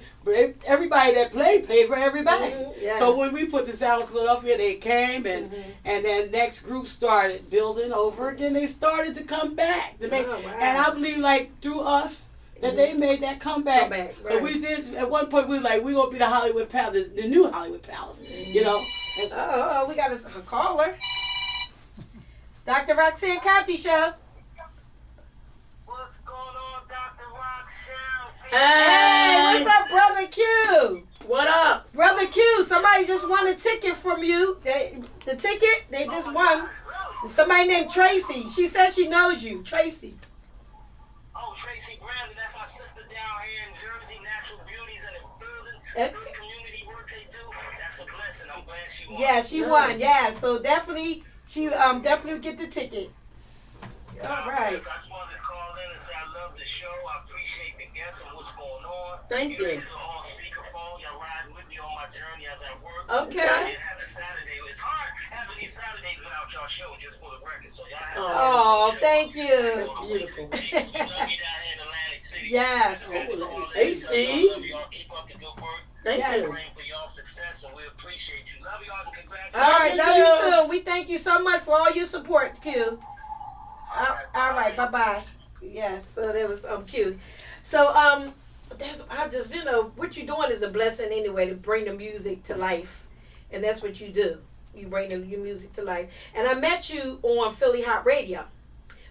Everybody that played for everybody. Yes. So when we put this out in Philadelphia, they came and then next group started building over again. They started to come back to make, and I believe through us that they made that comeback. Right. But we did at one point. We were like, we're gonna be the Hollywood Palace, the new Hollywood Palace. You know. And we got a caller. Dr. Roxanne Contee Show. What's going on, Dr. Roxanne? Hey, what's up, Brother Q? What up? Brother Q, somebody just won a ticket from you. The ticket, they just won. Somebody named Tracy. She says she knows you. Tracy. Oh, Tracy Brandon, that's my sister down here in Jersey. Natural Beauties in the building. Good community work they do. That's a blessing. I'm glad she won. Yeah, she won. Yeah, so definitely, she definitely get the ticket. All right. I just wanted to call in and say I love the show. I appreciate the guests and what's going on. Thank you. You guys are on speakerphone. Y'all riding with me on my journey as I work. Okay. I didn't have a Saturday. It's hard having these Saturdays without y'all show, just for the record. So y'all have Oh, thank you. That's beautiful. We love you down here in Atlantic City. Yes. AC. I love y'all. Keep up the good work. Thank you. Praying for y'all success, and we appreciate you. Love y'all and congratulations. All right, love you too. We thank you so much for all your support, Q. All right, bye-bye. Yes, so that was Q. So that's I just what you're doing is a blessing anyway to bring the music to life, and that's what you do. You bring your music to life. And I met you on Philly Hot Radio.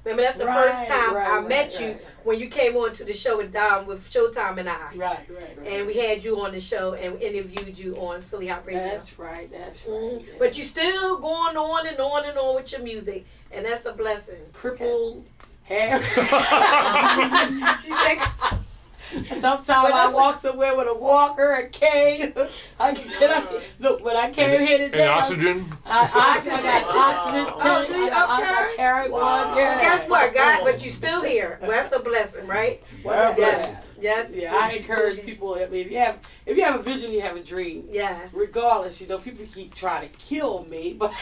Remember, that's the first time I met you when you came on to the show with Showtime and I. Right. And we had you on the show and interviewed you on Philly Hot Radio. That's right. Yeah. But you still going on and on and on with your music, and that's a blessing. Crippled, hair. she said sometimes I walk somewhere with a walker, a cane. Look, when I came here today. And oxygen? I got oxygen tank. I carry one. Yeah. Well, guess what, God? But you still here. Well, that's a blessing, right? Yes. Yeah. I encourage people. I mean, if you have a vision, you have a dream. Yes. Regardless, people keep trying to kill me, but.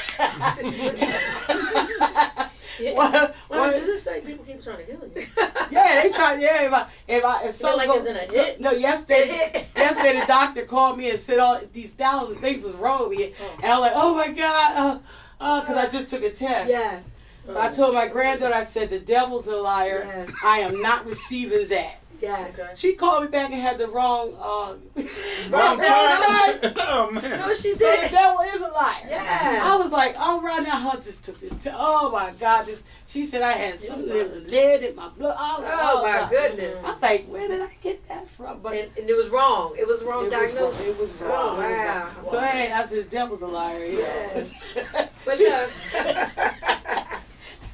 What did you say? People keep trying to kill you. Yeah, they try. Yeah, if something it's in a hit. No, yesterday the doctor called me and said all these thousands of things was wrong with me, and I'm like, oh my God, because I just took a test. Yes. So I told my granddaughter, I said, the devil's a liar. Yes. I am not receiving that. Yes. Okay. She called me back and had the wrong charge. Oh man. No, she did. So the devil is a liar. Yes. I was like, all right now, her just took this. Oh my God! She said I had something that was lead in my blood. Oh my goodness! I'm like, where did I get that from? But and it was wrong. It was wrong diagnosis. It was wrong. Oh, wow. So hey, I said the devil's a liar. Yes. But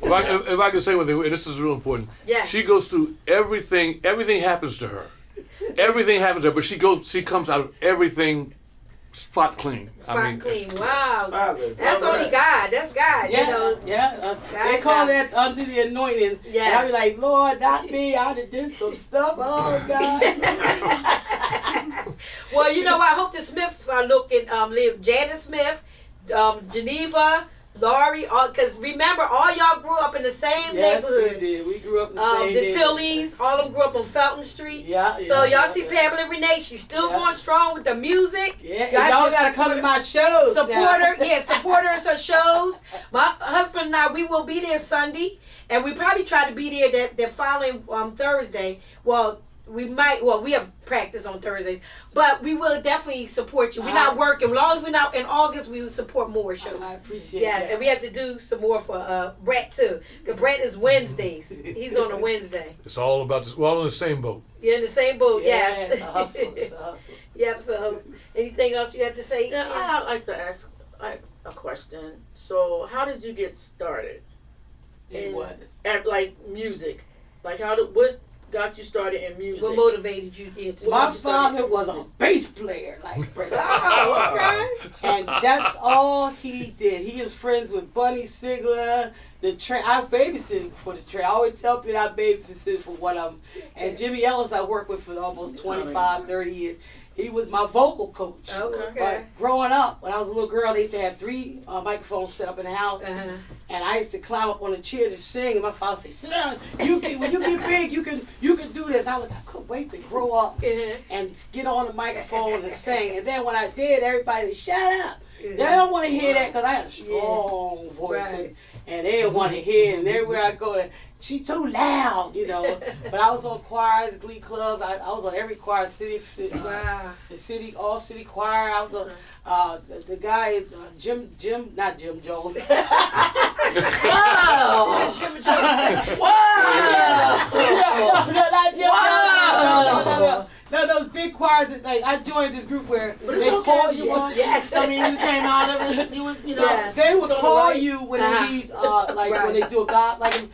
If I can say one thing, and this is real important. Yeah. She goes through everything. Everything happens to her. Everything happens to her, but she comes out of everything spot clean. Clean. Wow. Father, that's only God. That's God. Yeah. God, they call that under the anointing. Yeah. And I be like, Lord, not me. I did some stuff. Oh God. Well, I hope the Smiths are looking. Live Janet Smith, Geneva. Laurie, because remember, all y'all grew up in the same neighborhood. Yes, we did. We grew up in the same neighborhood. The Tillies, all of them grew up on Felton Street. Yeah. So y'all see Pamela Renee, she's still going strong with the music. Yeah, y'all got to come to my shows. Support her. Support her in her shows. My husband and I, we will be there Sunday. And we probably try to be there that following Thursday. Well, we have practice on Thursdays, but we will definitely support you. We're not working. As long as we're not in August, we will support more shows. I appreciate that. And we have to do some more for Brett too. Because Brett is Wednesdays. He's on a Wednesday. It's all about this. We're all in the same boat. You're in the same boat, yes. It's a hustle. It's a hustle. Yep, so anything else you have to say? Yeah, I'd like to ask a question. So how did you get started? In what? At music. What got you started in music? What motivated you to? My father was a bass player, Oh, okay. And that's all he did. He was friends with Bunny Sigler, the train. I babysitted for the train. I always tell people I babysitted for one of them. And Jimmy Ellis I worked with for almost 25, 30 years. He was my vocal coach. Okay. But growing up, when I was a little girl, they used to have 3 microphones set up in the house. And I used to climb up on the chair to sing. And my father said, "Sit down. When you get big, you can do this." And I couldn't wait to grow up and get on the microphone and sing. And then when I did, everybody said, "Shut up." They don't want to hear that because I had a strong voice. And they didn't want to hear it. And everywhere I go, she's too loud, But I was on choirs, glee clubs. I was on every choir, all city choir. I was on the guy, not Jim Jones. Wow! Jim Jones. Wow! No, not Jim Jones. No, those big choirs. I joined this group where they call you. Yes, I mean you came out of it. You was, They would call you when they need, when they do a God, when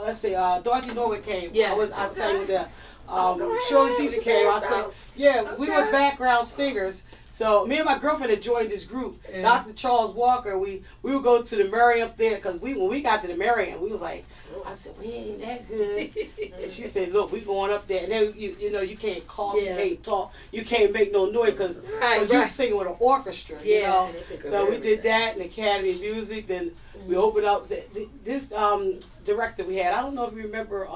let's say Dorothy Norwood came. Yeah. I sang with them. Shirley Caesar came. I sang. We were background singers. So me and my girlfriend had joined this group. Dr. Charles Walker. We would go to the Murray up there because when we got to the Murray, we was like, I said, we ain't that good. And she said, look, we going up there. And then, you can't cough, you can't talk, you can't make no noise because you're singing with an orchestra, So we did that in the Academy of Music. Then we opened up this director we had. I don't know if you remember,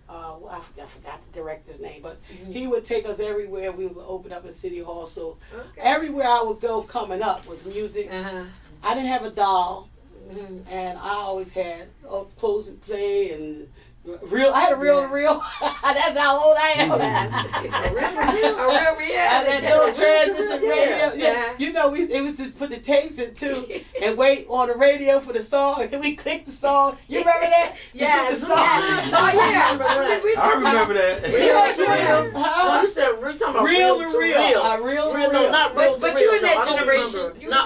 I forgot the director's name, but he would take us everywhere. We would open up in City Hall. So everywhere I would go coming up was music. I didn't have a doll. And I always had clothes and play and I had a reel-to-reel. That's how old I am. A reel-to-reel. I had little transition radio. Yeah. It was to put the tapes in too and wait on the radio for the song. And then we click the song. You remember that? Yes. The song. Oh yeah. I remember that. You said we're talking about reel-to-reel. Reel-to-reel. No, not reel-to-reel. But you in that generation. No,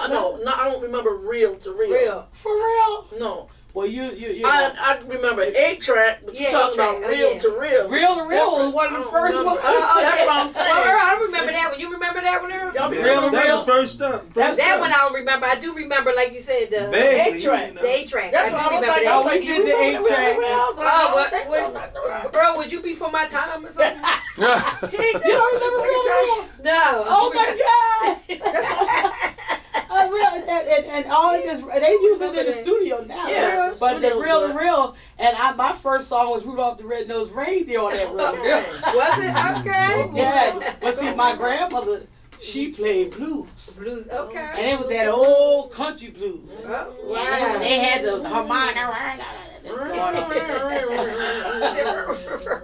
I don't remember reel-to-reel. For real? No. Well, I remember 8-track, but you talking about reel-to-reel. Reel-to-reel was one of the first ones. That's what I'm saying. Well, I remember that one. You remember that one, Earl? Y'all Reel-to-reel. That was the first stuff. That one I don't remember. I do remember, like you said, the 8-track. The 8-track. That's what I was like. We did the 8-track. Bro, would you be for my time or something? You don't remember reel-to-reel? No. Oh my God. And all they use it in the studio now. Yeah, but the reel-to-reel, and my first song was Rudolph the Red-Nosed Reindeer on that reel. Was it? Okay. Yeah. But see, my grandmother, she played blues. Okay. And it was that old country blues. Oh, wow. And they had the harmonica.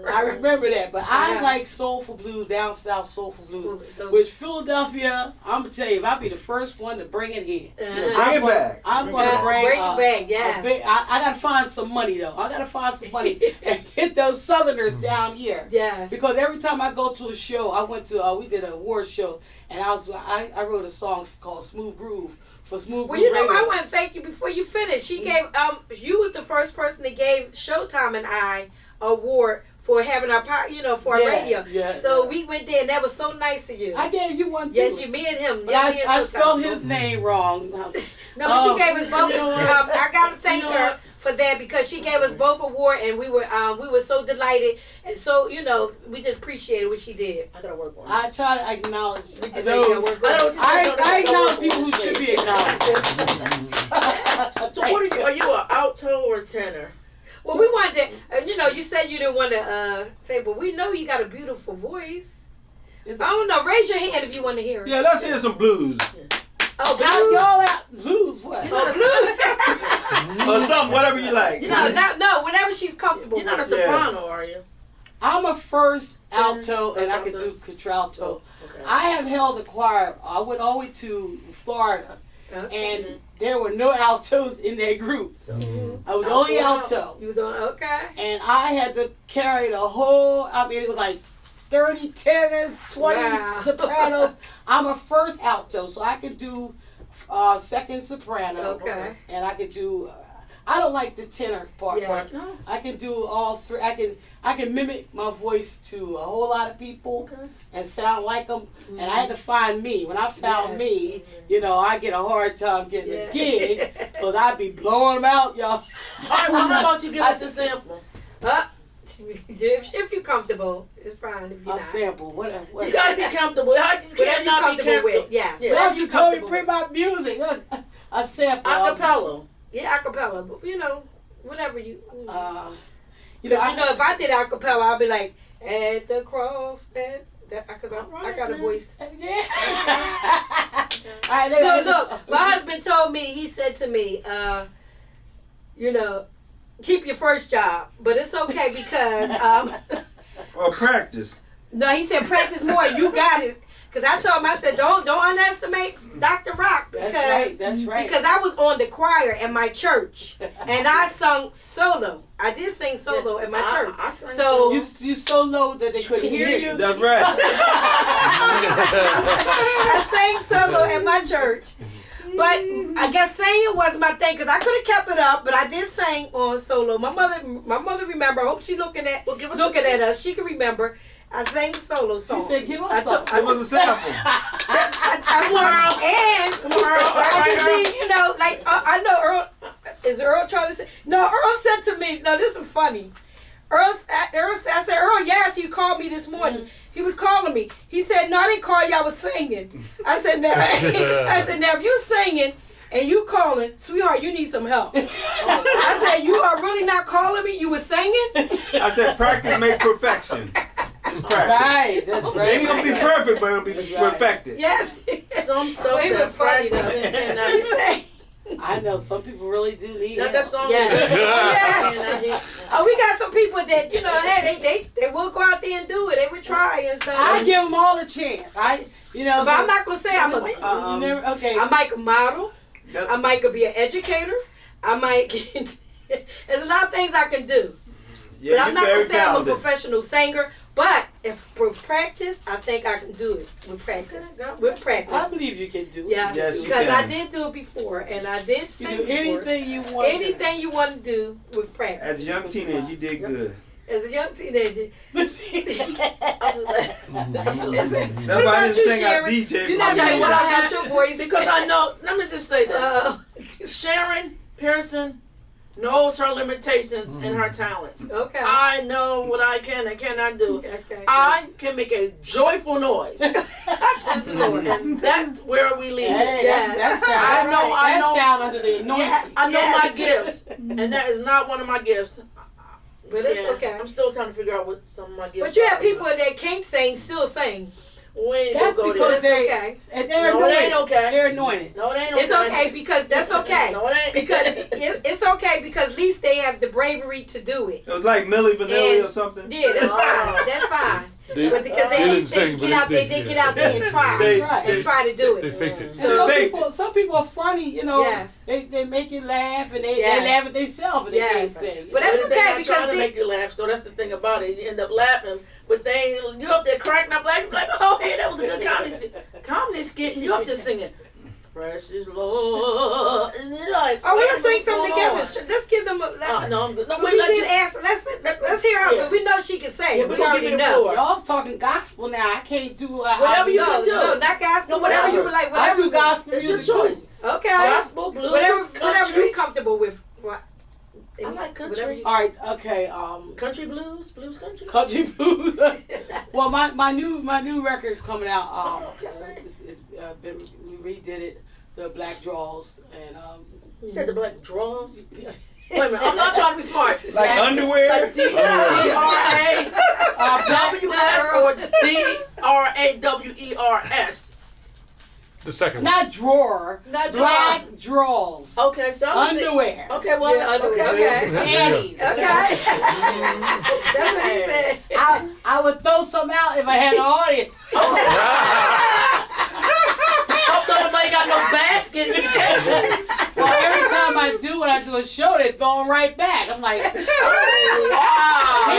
I remember that, but I like soulful blues, down south soulful blues. Which Philadelphia, I'm gonna tell you, if I be the first one to bring it here, bring it back. I'm gonna bring it back. Yeah. I gotta find some money though. I gotta find some money and get those Southerners down here. Yes. Because every time I go to a show, I went to we did an award show, and I wrote a song called Smooth Groove. For Smooth Well, Groove Radio. I want to thank you before you finish. She gave you was the first person that gave Showtime and I award for having our for our radio. Yeah, so we went there and that was so nice of you. I gave you one too. Yes, me and him. But I spelled his name wrong. No, but she gave us both. I gotta thank her for that because she gave us both an award, and we were so delighted, and so we just appreciated what she did. I gotta work on I this. try to acknowledge those. I acknowledge people who should be acknowledged. So what are you an alto or tenor? Well, we wanted to, you said you didn't want to say, but we know you got a beautiful voice. I don't know. Raise your hand if you want to hear it. Yeah, let's hear some blues. Oh, How blues? y'all out? Blues what? Oh, Or something, whatever you like. No, whenever she's comfortable. You're not a soprano, are you? I'm a first alto, and I can do contralto. Okay. I have held a choir. I went all the way to Florida, Okay. and there were no altos in that group. So, I was only alto. You was on, okay. And I had to carry the whole, it was like 30 tenors, 20 sopranos. I'm a first alto, so I can do second soprano. Okay. And I can do, I don't like the tenor part. Yes. No. I can do all three. I can mimic my voice to a whole lot of people and sound like them. And I had to find me. When I found me, I get a hard time getting a gig because I'd be blowing them out, y'all. All right, well, how about you give us a sample? If you're comfortable, it's fine. If you're A not. sample, whatever. You gotta be comfortable. How you Whatever can't you're not be comfortable comfortable with, yes. Yeah. Whatever Well, you you're told me to comfortable bring my music. A sample. Acapella. Yeah, acapella, but whatever you. You know, if I did acapella, I'd be like, at the cross, because I got a voice. Yeah. Look, my husband told me, he said to me, keep your first job, but it's okay because. Or practice. No, he said practice more. You got it. Because I told him, I said, don't underestimate Dr. Rock. Because, That's right. Because I was on the choir at my church. And I sung solo. I did sing solo at my church. I sang So You so low that they couldn't hear you. That's right. I sang solo at my church. But I guess singing was my thing because I could have kept it up, but I did sing on solo. My mother remember. I hope she looking at us. She can remember. I sang solo song. She said, "Give us something." It was a sample. I know Earl. Is Earl trying to say? No, Earl said to me. No, this is funny. Earl said, I said, Earl, yes, he called me this morning. Mm-hmm. He was calling me. He said, no, I didn't call you. I was singing. I said, now, if you singing and you calling, sweetheart, you need some help. I said, you are really not calling me? You were singing? I said, practice make perfection. Just practice. Right, that's right. Maybe it'll be perfect, but it'll be perfected. Yes. Some stuff that practicing cannot. I know some people really do need help. That song yes. Oh, we got some people that hey, they will go out there and do it. They would try and stuff. I give them all a chance. But I'm not gonna say I might model. Yep. I might be an educator. I might. There's a lot of things I can do. Yeah, but I'm not gonna say talented. I'm a professional singer. But if for practice, I think I can do it with practice. With practice. I believe you can do it. Yes, because I did do it before, and I did sing you do anything you want. Anything you want to do with practice. As a young teenager, you did good. As a young teenager. That's why I just sing out DJ. You're not saying what I had your voice. Because I know, let me just say this. Sharon Pearson knows her limitations and her talents. Okay. I know what I can and cannot do. Okay. I can make a joyful noise. And that's where we leave it. Hey, that's I know. sound under the anointing. I know my gifts, and that is not one of my gifts. But it's okay. I'm still trying to figure out what some of my gifts are. But you have people that can't sing still sing. That's because they're okay. They're no, it ain't okay. They're anointed. No, it ain't okay. It's okay because that's okay. No, it ain't. Because it's okay because at least they have the bravery to do it. It was like Milli Vanilli or something. Yeah, that's fine. That's fine. But because they get out there and try to do it. They faked it. So some people are funny, Yes. They make you laugh and they laugh at themselves and they can't sing. But that's they're okay not because trying to make you laugh. So that's the thing about it. You end up laughing, but you up there cracking up like oh hey, that was a good comedy skit, and you up there singing. Precious Lord. And you're like, we're gonna sing something together. Let's give them a. No, I'm good. No, we did ask. Let's hear her. Because we know she can sing. Yeah, we already know. Y'all talking gospel now. I can't do whatever you can do. No, not gospel. Whatever you would like. Whatever I do gospel it's music your choice. Okay. Gospel, blues, whatever country. you're comfortable with. I like country. All right, okay. Country blues, country. Country blues. Well, my new record's coming out. We redid it, the Black Draws, and You said the Black Draws. Wait a minute, I'm not trying to be smart. Like underwear? Like D-R-A-W-S or D-R-A-W-E-R-S? The second one. not drawer, black draws. Okay, so underwear. Okay, well, underwear. Okay. Panties. Okay. That's what he said. I would throw some out if I had an audience. Hope nobody got no baskets. Well, every time I do a show, they throw them right back. I'm like, wow.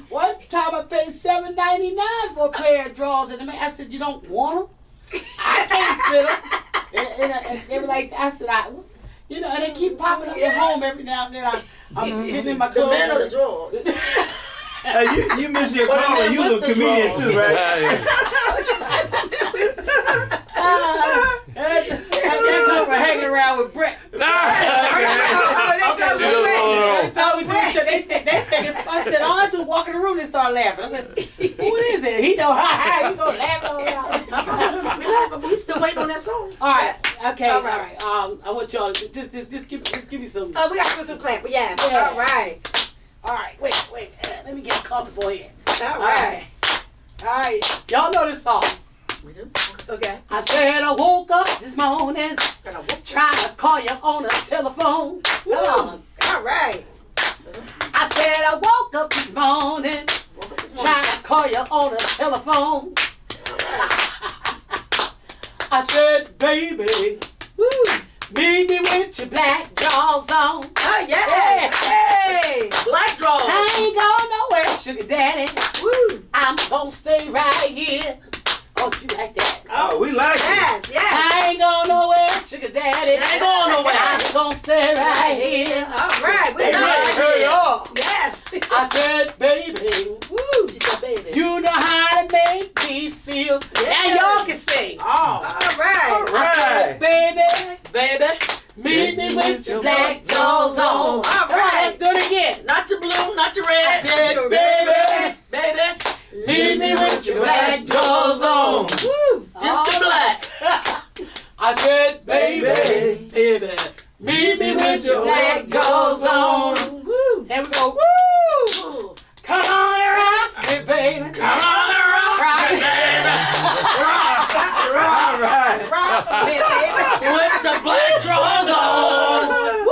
One time I paid $7.99 for a pair of drawers, and I said, "You don't want them? I can't fit them." And they were like, I said, and they keep popping up at home every now and then. I'm getting in my clothes. The man of the drawers. You missed your call when you was a comedian too, right? That comes from hanging around with Brett. Every time we do the show, they think it's fun. I said, all I do is walk in the room and start laughing. I said, who is it? He know, he gonna laugh all out. We still waiting on that song. All right, okay, all right. I want y'all to just give me some. Oh, we got to put some clap. Yeah. All right. Wait. Let me get comfortable here. All right. Y'all know this song. We do? Okay. I said I woke up this morning trying to call you on the telephone. Come on. All right. I said I woke up this morning trying to call you on the telephone. I said, baby, meet me with your black jaws on. Oh, yeah. Hey. Black draws. I ain't going nowhere, sugar daddy. Woo. I'm gonna stay right here. Oh, she like that. Oh, we like it. Yes. I ain't going nowhere, sugar daddy. She ain't going nowhere. I'm gonna stay right here. All right. We Stay know right it. here. Yes. I said, baby, Woo. She said, baby. you know how to make me feel. Now y'all can sing. Oh. All right. All I said, right. Baby. meet me with your black jaws on. All right. Let's do it again. Not your blue, not your I red. said, baby, Baby. meet me with your black jaws on. Woo. Just the black. I said, baby, Baby. meet me with your black jaws on. Woo. And we go, woo! Ooh. Come on and rock me, baby. Come on and rock me, baby. All right. Rock me, baby. With the black draws on. Woo.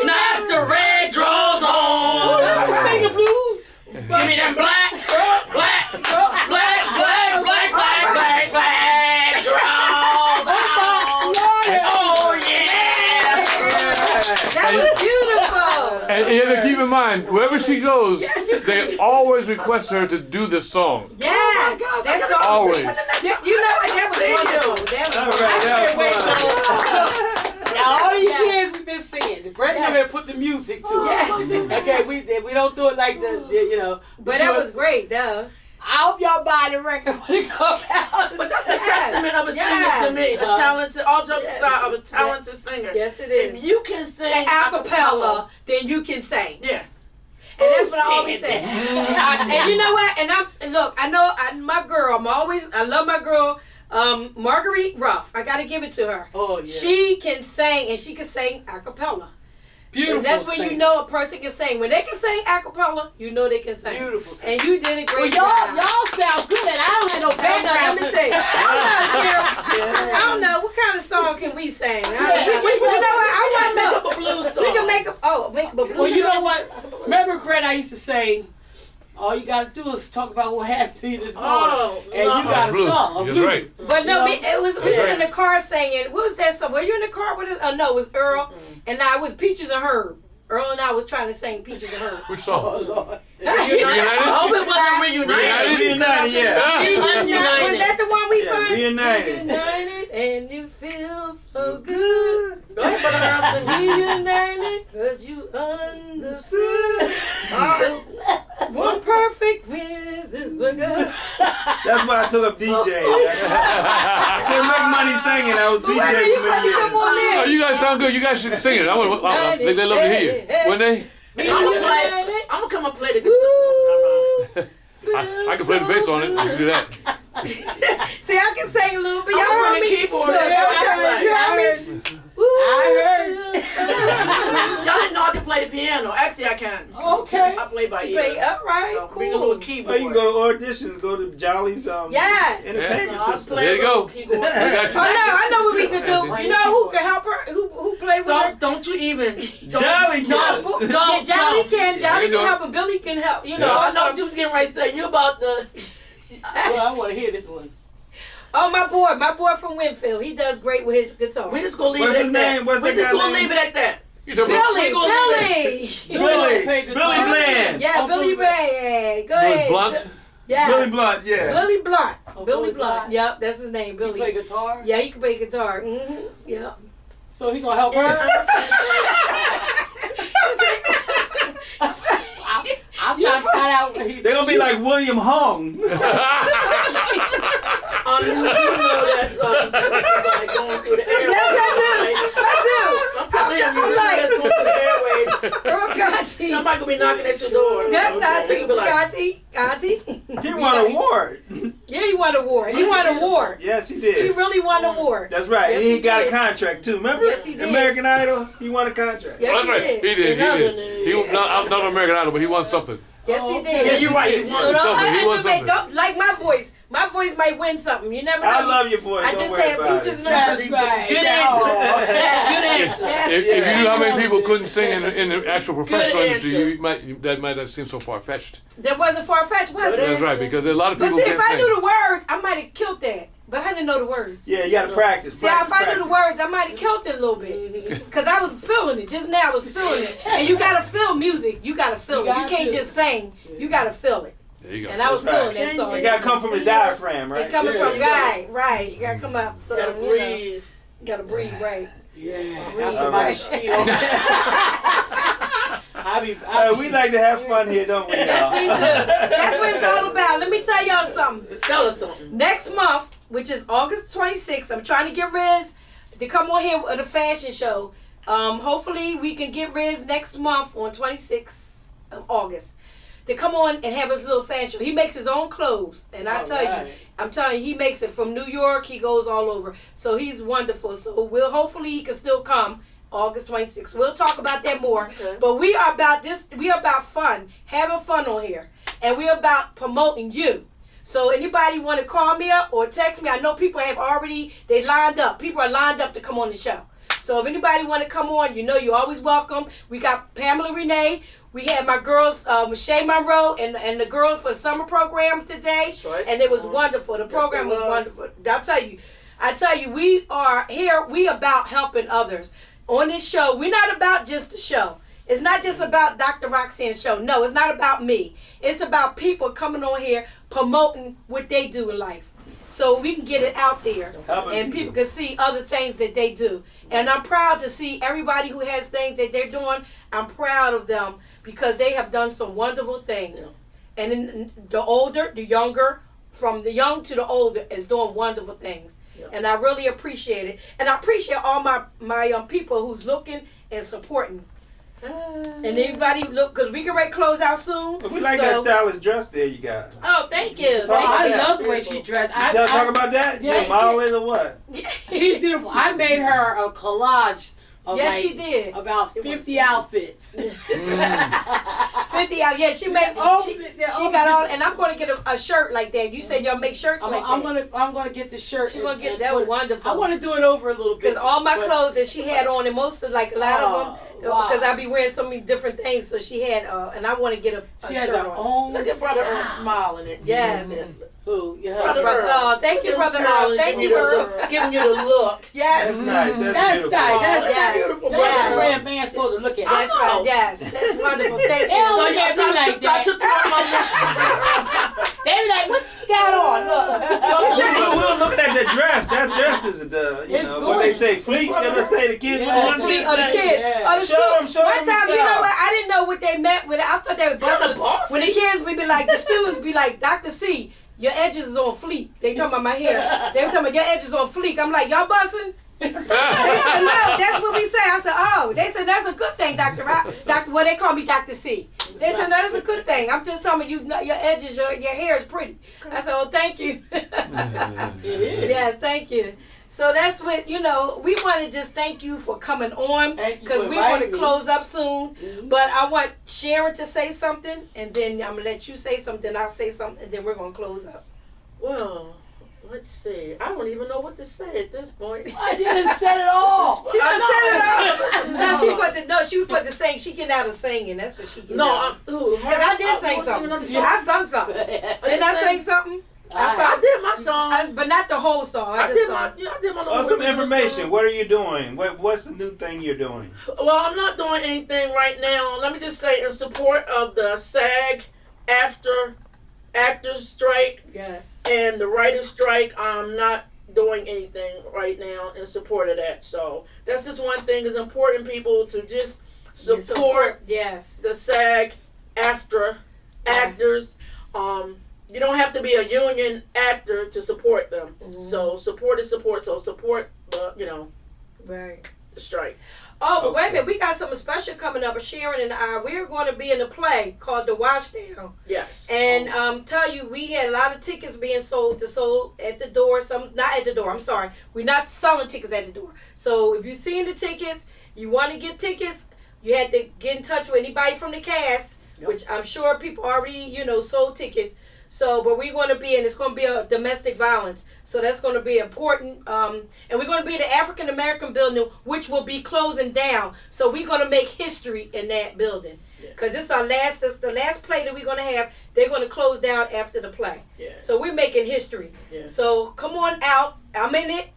Not the red draws on. Sing the blues. Give me them black draws on. Oh, yeah. That was beautiful. And you have to keep in mind, wherever she goes, they always request her to do this song. Yes. That song. Always. You know what? That was wonderful. That was All right, that was fun. Now, all these years we've been singing. Brett and I put the music to it. Yes. Okay, we don't do it like the. But that was great, though. I hope y'all buy the record when it comes out. But that's a testament of a singer to me. A talented, all jokes aside, of a talented singer. Yes, it is. If you can sing Acapella, then you can sing. yeah. And that's what I always say. And you know what? And I know my girl. I love my girl, Marguerite Ruff. I got to give it to her. Oh, yeah. She can sing, and she can sing acapella. Beautiful. And that's when you know a person can sing. When they can sing acapella, you know they can sing. Beautiful. And you did a great Well, job. y'all sound good, and I don't have no background. Let me see. I don't know. What kind of song can we sing? You know what? I make up a blues song. We can make up a blues Well, you know song. what? Remember, Brett, I used to say, all you got to do is talk about what happened to you this morning. And you got a Blues. song. That's right. But no, we was right. in the car singing. What was that song? Were you in the car with us? Oh, no, it was Earl. And I was Peaches and Herb. Earl and I was trying to sing Peaches and Herb. Which song? Oh, Lord. I hope it wasn't reunited. Reunited, yeah. Was that the one we sang? Reunited. Reunited and you feel so good. Reunited. Reunited because you understood. One perfect wish is what look good. That's why I took up DJ. I couldn't make money singing. I was DJ for many years. Oh, you guys sound good. You guys should sing it. They love to hear you. Wouldn't they? I'm gonna come and play the guitar. I can play the bass on it. You can do that. See, I can sing a little bit. Y'all I'm heard me. keyboard. Y'all didn't know I could play the piano. Actually, I can. Okay. I play by ear. All right, So cool. bring a little keyboard. Or you can go to auditions, go to Jolly's Yes. entertainment system. There you go. Keyboard. We got you. Oh no, I know what we could do. You know who can help her? Who play with her? Don't you even. Jolly can. Yeah, Jolly can. Jolly you know. can help, and Billy can help. You know. Yeah. I know what you was getting ready to say. You about the. Well, I want to hear this one. Oh, my boy from Winfield. He does great with his guitar. We just gonna leave What's it his at that. name? What's we that just guy's gonna name? leave it at that. You talking about Billy. Billy Bland. Yeah, Billy Bland. Go ahead. Blunt? Yeah. Billy Blunt, yeah. Billy Blunt. Oh, Billy Billy Blunt. Blunt. Yep, that's his name. You Billy. play guitar? Yeah, he can play guitar. Yep. So he gonna help her? I'm trying to find out what he. They're gonna be like William Hung. You know that like going through the airways. Yes, I I'm telling you, that's going through the airways. Earl Contee. Somebody gonna be knocking at your door. That's They gonna be like, Contee. He won an award. Yeah, he won an award. He won an award. Yes, he He did. really won an award. That's right. Yes, and he he got did. a contract too. Remember? Yes, he did. American Idol. He won a contract. Yes, That's right. He did. He was not American Idol, but he won something. Yes, he did. yeah, you're right. He won something. He won something. Don't like my voice. My voice might win something. You never know. I love your voice. I Don't just worry said about peaches it. and That's cream. right. Good answer. Good answer. If you knew how many Yes. people couldn't sing in the actual professional Good industry, answer. that might not seem so far fetched. That wasn't far-fetched, was it? That's right, because there's a lot of But people see, who if can't I sing. knew the words, I might have killed that. But I didn't know the words. Yeah, you gotta practice. See, if I knew the words, I might have killed it a little bit. Because I was feeling it. Just now I was feeling it. And you got to feel music. You got to feel it. You can't just sing. You got to feel it. There you go. And I was That's feeling right. that song. You gotta come from the diaphragm, right? It coming Yeah. from, right. You got to come up. So, You gotta you know, breathe. you got to breathe, right. Yeah. All right. We like to have fun here, don't we, y'all? Yes, we do. That's what it's all about. Let me tell y'all something. Tell us something. Next month, which is August 26th, I'm trying to get Riz to come on here with a fashion show. Hopefully, we can get Riz next month on 26th of August to come on and have his little fashion show. He makes his own clothes, and I'm telling you, he makes it from New York. He goes all over, so he's wonderful. So hopefully he can still come August 26th. We'll talk about that more. Okay. But we are about this. We are about fun, having fun on here, and we're about promoting you. So anybody want to call me up or text me? I know people have already, they lined up. People are lined up to come on the show. So if anybody want to come on, you know you're always welcome. We got Pamela Renee. We had my girls, Shay Monroe, and the girls for summer program today. That's right. And it was wonderful. The program was wonderful. I tell you, we are here, we about helping others. On this show, we're not about just the show. It's not just about Dr. Roxanne's show. No, it's not about me. It's about people coming on here promoting what they do in life. So we can get it out there and people can see other things that they do. And I'm proud to see everybody who has things that they're doing. I'm proud of them because they have done some wonderful things. Yeah. And then the older, the younger, from the young to the older is doing wonderful things. Yeah. And I really appreciate it. And I appreciate all my people who's looking and supporting. And everybody look, because we can ready to close out soon. We like that stylish dress there you got. Oh, thank you. I love the way she dressed. Y'all talk about that? Yeah, You modeling or what? She's beautiful. I made her a collage of yes, she did. About 50 outfits. 50 out. Yeah, she made. She got all, and I'm going to get a shirt like that. You said y'all make shirts like that. I'm gonna get the shirt. She's gonna get that. Was wonderful. I want to do it over a little bit because all my clothes that she had on, and most of a lot of them, because I be wearing so many different things. So she had, and I want to get a she shirt has her own. Look at Brother Earl smiling at you. Yes. Who? Yeah. Brother Earl. Thank you, Brother Earl. Thank you, Earl. Giving you the look. Yes. That's nice. That's beautiful. nice. That's beautiful. That's a rare man supposed to look at. That's right. Yes. That's wonderful. Thank you. So I took it on my list. They be like, what she got on? We were looking at the dress. That dress is the, you know, what they say, fleek. They say the kids want Fleek. Oh, the kids. Oh, the Show them. One time, you know what? I didn't know what they meant with it. I thought they were busting. When the kids, we be like, the students be like, Dr. C, your edges is on fleek. They talking about my hair. They were talking about your edges on fleek. I'm like, y'all busting? They said, no, that's what we say. I said, oh. They said, that's a good thing, Dr. Rock. Well, they call me Dr. C. They said, no, that's a good thing. I'm just telling you, your edges, your hair is pretty. I said, oh, thank you. Yes, thank you. So that's what, we want to just thank you for coming on, because we want to close up soon. Mm-hmm. But I want Sharon to say something, and then I'm going to let you say something, I'll say something, and then we're going to close up. Well, let's see. I don't even know what to say at this point. I didn't say it all. She didn't say it all. She put the sing. She getting out of singing. That's what she getting out. Because I did sing something. I sung something. Didn't I sing something? I did my song, but not the whole song. I did my little some information. Song. What are you doing? What's the new thing you're doing? Well, I'm not doing anything right now. Let me just say, in support of the SAG after actors strike, yes, and the writers strike, I'm not doing anything right now in support of that. So that's just one thing. It's important, people, to just support yes, the SAG after actors. You don't have to be a union actor to support them. Mm-hmm. So support is support. So support the, right, the strike. Oh, but wait a minute. We got something special coming up. Sharon and I, we're going to be in a play called The Washdown. Yes. And tell you, we had a lot of tickets being sold at the door. Some not at the door. I'm sorry. We're not selling tickets at the door. So if you've seen the tickets, you want to get tickets, you had to get in touch with anybody from the cast, which I'm sure people already, sold tickets. So, but we're going to be, and it's going to be a domestic violence. So that's going to be important. And we're going to be in the African American building, which will be closing down. So we're going to make history in that building. Because this is the last play that we're going to have. They're going to close down after the play. Yeah. So we're making history. Yeah. So come on out. I'm in it.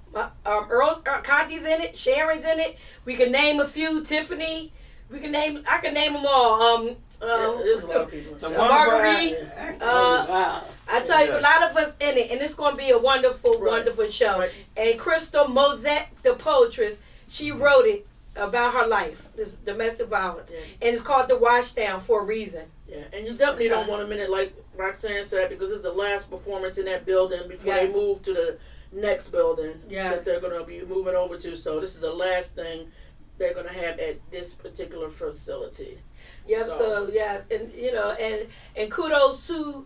Earl Contee's in it. Sharon's in it. We can name a few. Tiffany. I can name them all. There's a lot of people. Marguerite. I tell you, there's a lot of us in it, and it's going to be a wonderful, wonderful show. Right. And Crystal Mosette, the poetress, she wrote it about her life, this domestic violence, and it's called The Washdown for a reason. Yeah, and you definitely don't want to minute, like Roxanne said, because it's the last performance in that building before they move to the next building that they're going to be moving over to. So this is the last thing they're going to have at this particular facility. Yep. So yes, and and kudos to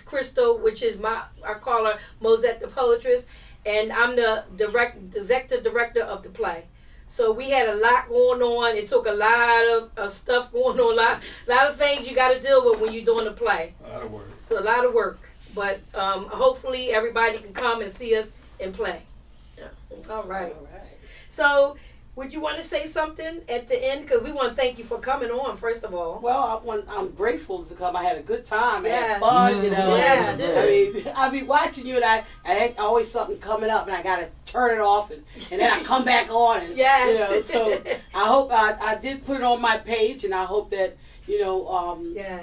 Crystal, which is I call her Mosette the poetress, and I'm the executive director of the play. So we had a lot going on. It took a lot of stuff going on, a lot of things you got to deal with when you're doing a play. A lot of work. So a lot of work, but hopefully everybody can come and see us and play. Yeah. All right. So, would you want to say something at the end? Because we want to thank you for coming on, first of all. Well, I'm grateful to come. I had a good time. I had fun, I mean, I be watching you, and I had always something coming up, and I got to turn it off, and then I come back on. And, so I hope I did put it on my page, and I hope that,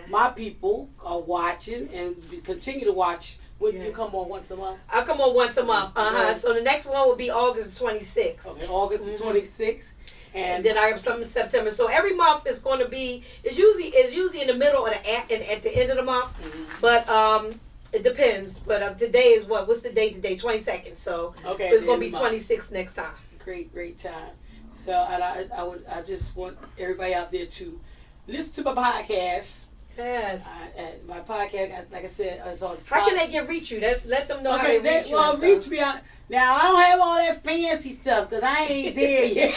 my people are watching and continue to watch. Would you come on once a month? I'll come on once a month. So the next one will be August 26th. Okay, August 26th. And then I have some in September. So every month is going to be, it's usually in the middle or at the end of the month. Mm-hmm. But it depends. But today is what's the date today? 22nd. So it's going to be 26th next time. Great time. So and I just want everybody out there to listen to my podcast. Yes. My podcast, like I said, is on Spotify. How can they reach you? Let them know how they reach you. Well, reach me out. Now, I don't have all that fancy stuff because I ain't there yet.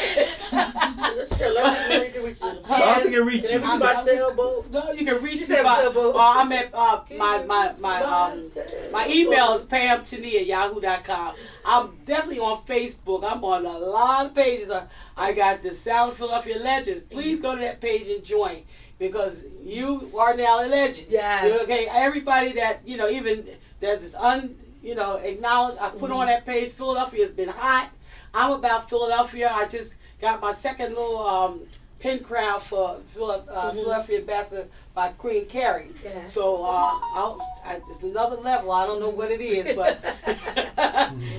Let's tell them you can reach you. I don't think it reach you. By sailboat? No, you can reach me by I'm at my email is pamtania@yahoo.com. I'm definitely on Facebook. I'm on a lot of pages. I got the Sound of Philadelphia Legends. Please go to that page and join. Because you are now a legend. Yes. Okay. Everybody that even that's acknowledged. I put on that page. Philadelphia has been hot. I'm about Philadelphia. I just got my second little pin crown for Philadelphia Ambassador by Queen Carrie. Yeah. So it's another level. I don't know what it is, but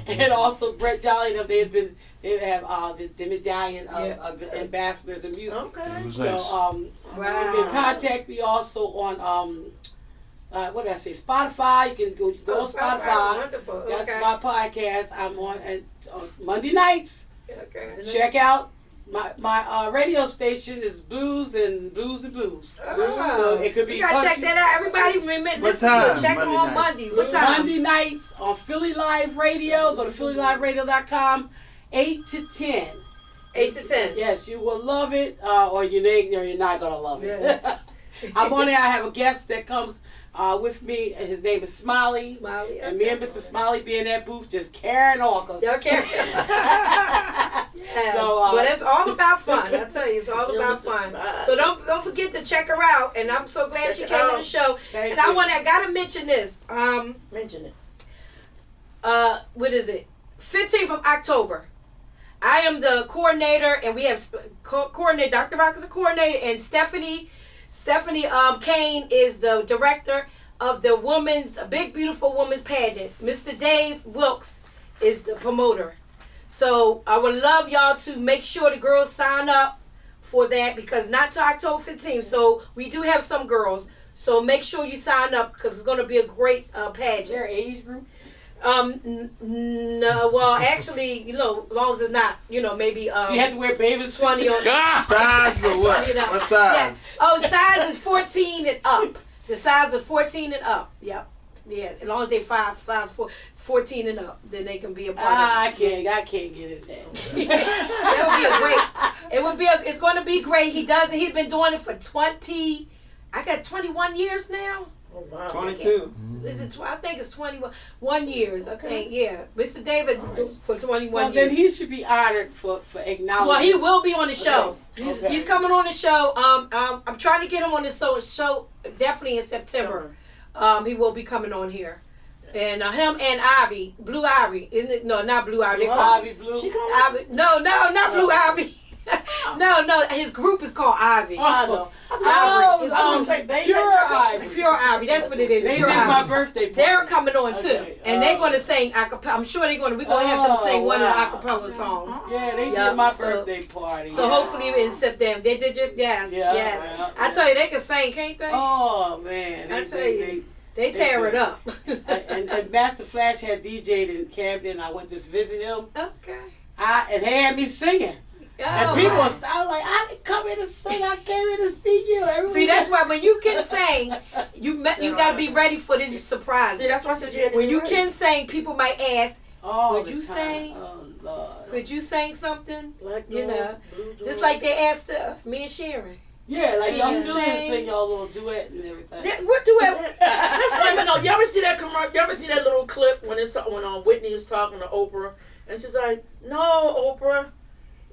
and also Brett Jolly and them, they have the medallion of ambassadors of music. Okay. So you can contact me also on what did I say? Spotify. You can go on Spotify. Wonderful. That's my podcast. I'm on Monday nights. Okay. Check out my radio station is Blues and Blues. Oh. So it could be. You gotta check that out. Everybody, remember, listen to it. Check Monday on night. Monday. What time? Monday nights on Philly Live Radio. Go to PhillyLiveRadio.com. 8 to 10. 8 to 10. Yes, you will love it, or you're not gonna love it. Yes. I'm on there. I have a guest that comes with me, and his name is Smiley. Smiley. And me and Mr. Smiley be in that booth just carrying on. Okay. Yes. So, well, it's all about fun. I tell you, it's all about fun. So don't forget to check her out. And I'm so glad she came on the show. Thank and you. I gotta mention this. Mention it. What is it? 15th of October. I am the coordinator, and we have coordinator. Dr. Rock is the coordinator, and Stephanie Kane is the director of the Big Beautiful Woman pageant. Mr. Dave Wilkes is the promoter. So I would love y'all to make sure the girls sign up for that, because not till October 15th. So we do have some girls. So make sure you sign up, because it's going to be a great pageant. Is there an age group? No, well, actually, as long as it's not, maybe you have to wear bathing 20 or Size or what? 20 and up. What size? Yeah. Oh, size is 14 and up. The size is 14 and up. Yep. Yeah, as long as they size 14 and up, then they can be a part of it. I can't get it there. It's going to be great. He's been doing it for 21 years now. Oh, wow. 22. Is it? I think it's 21 years. Okay, yeah. Mr. David for 21 Well, years. then he should be honored for acknowledging. Well, he will be on the show. Okay. He's coming on the show. I'm trying to get him on the show definitely in September. He will be coming on here. And him and Ivy, Blue Ivy. Isn't it? No, not Blue Ivy. Ivy Blue. Ivy. No, not Blue Ivy. No, his group is called Ivy. Oh, I know. Pure Ivy. Pure Ivy. That's what it is. They Pure did Ivy. my birthday party. They're coming on too, Okay. and they're going to sing acapella. I'm sure we're going to have them sing one of the acapella songs. Yeah, they did my birthday party. So hopefully in September they did just yes. I tell you, they can sing, can't they? Oh man, I tell you, they tear it up. and Master Flash had DJ'd in Camden. I went to visit him. Okay. And they had me singing. And people I was like, I didn't come here to sing. I came here to see you. See, that's why when you can sing, you got to be ready for this surprise. See, that's why I said you had to when be you ready. can sing, people might ask, would you sing? Oh Lord. Would you sing something? Black You know, doors, blue doors. just like they asked us, me and Sharon. Yeah, like y'all you still didn't sing? sing y'all little duet and everything. What duet? Wait a minute, you ever see that commercial? You ever see that little clip when Whitney is talking to Oprah and she's like, "No, Oprah,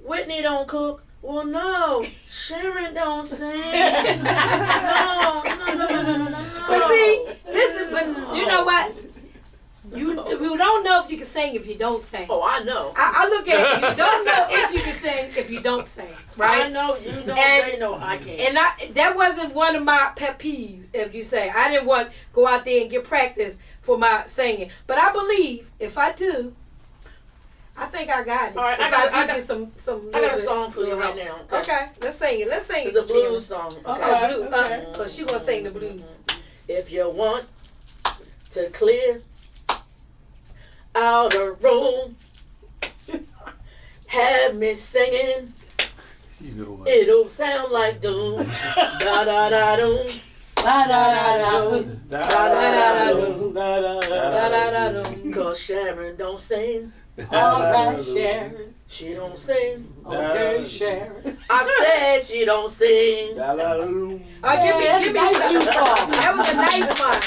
Whitney don't cook." Well, no, Sharon don't sing. No. But see, but you know what? You don't know if you can sing if you don't sing. Oh, I know. I look at it, you don't know if you can sing if you don't sing, right? I know, you know, And- they know I can't. And that wasn't one of my pet peeves, if you say. I didn't want to go out there and get practice for my singing. But I believe if I do, I think I got it. All right, if I got some I got a song for you right now. Okay, let's sing it. Let's sing it. It's a blues song. Okay, blues. Okay. Cause she gonna sing the blues. If you want to clear out a room, have me singing. You know what? It'll sound like doom, da da da doom, Da da da da. da da da doom. Da da da. Da da da dum. Cause Sharon don't sing, All right, Sharon. she don't sing. Okay, Sharon. I said she don't sing. Give me Nice some. new song. That was a nice one.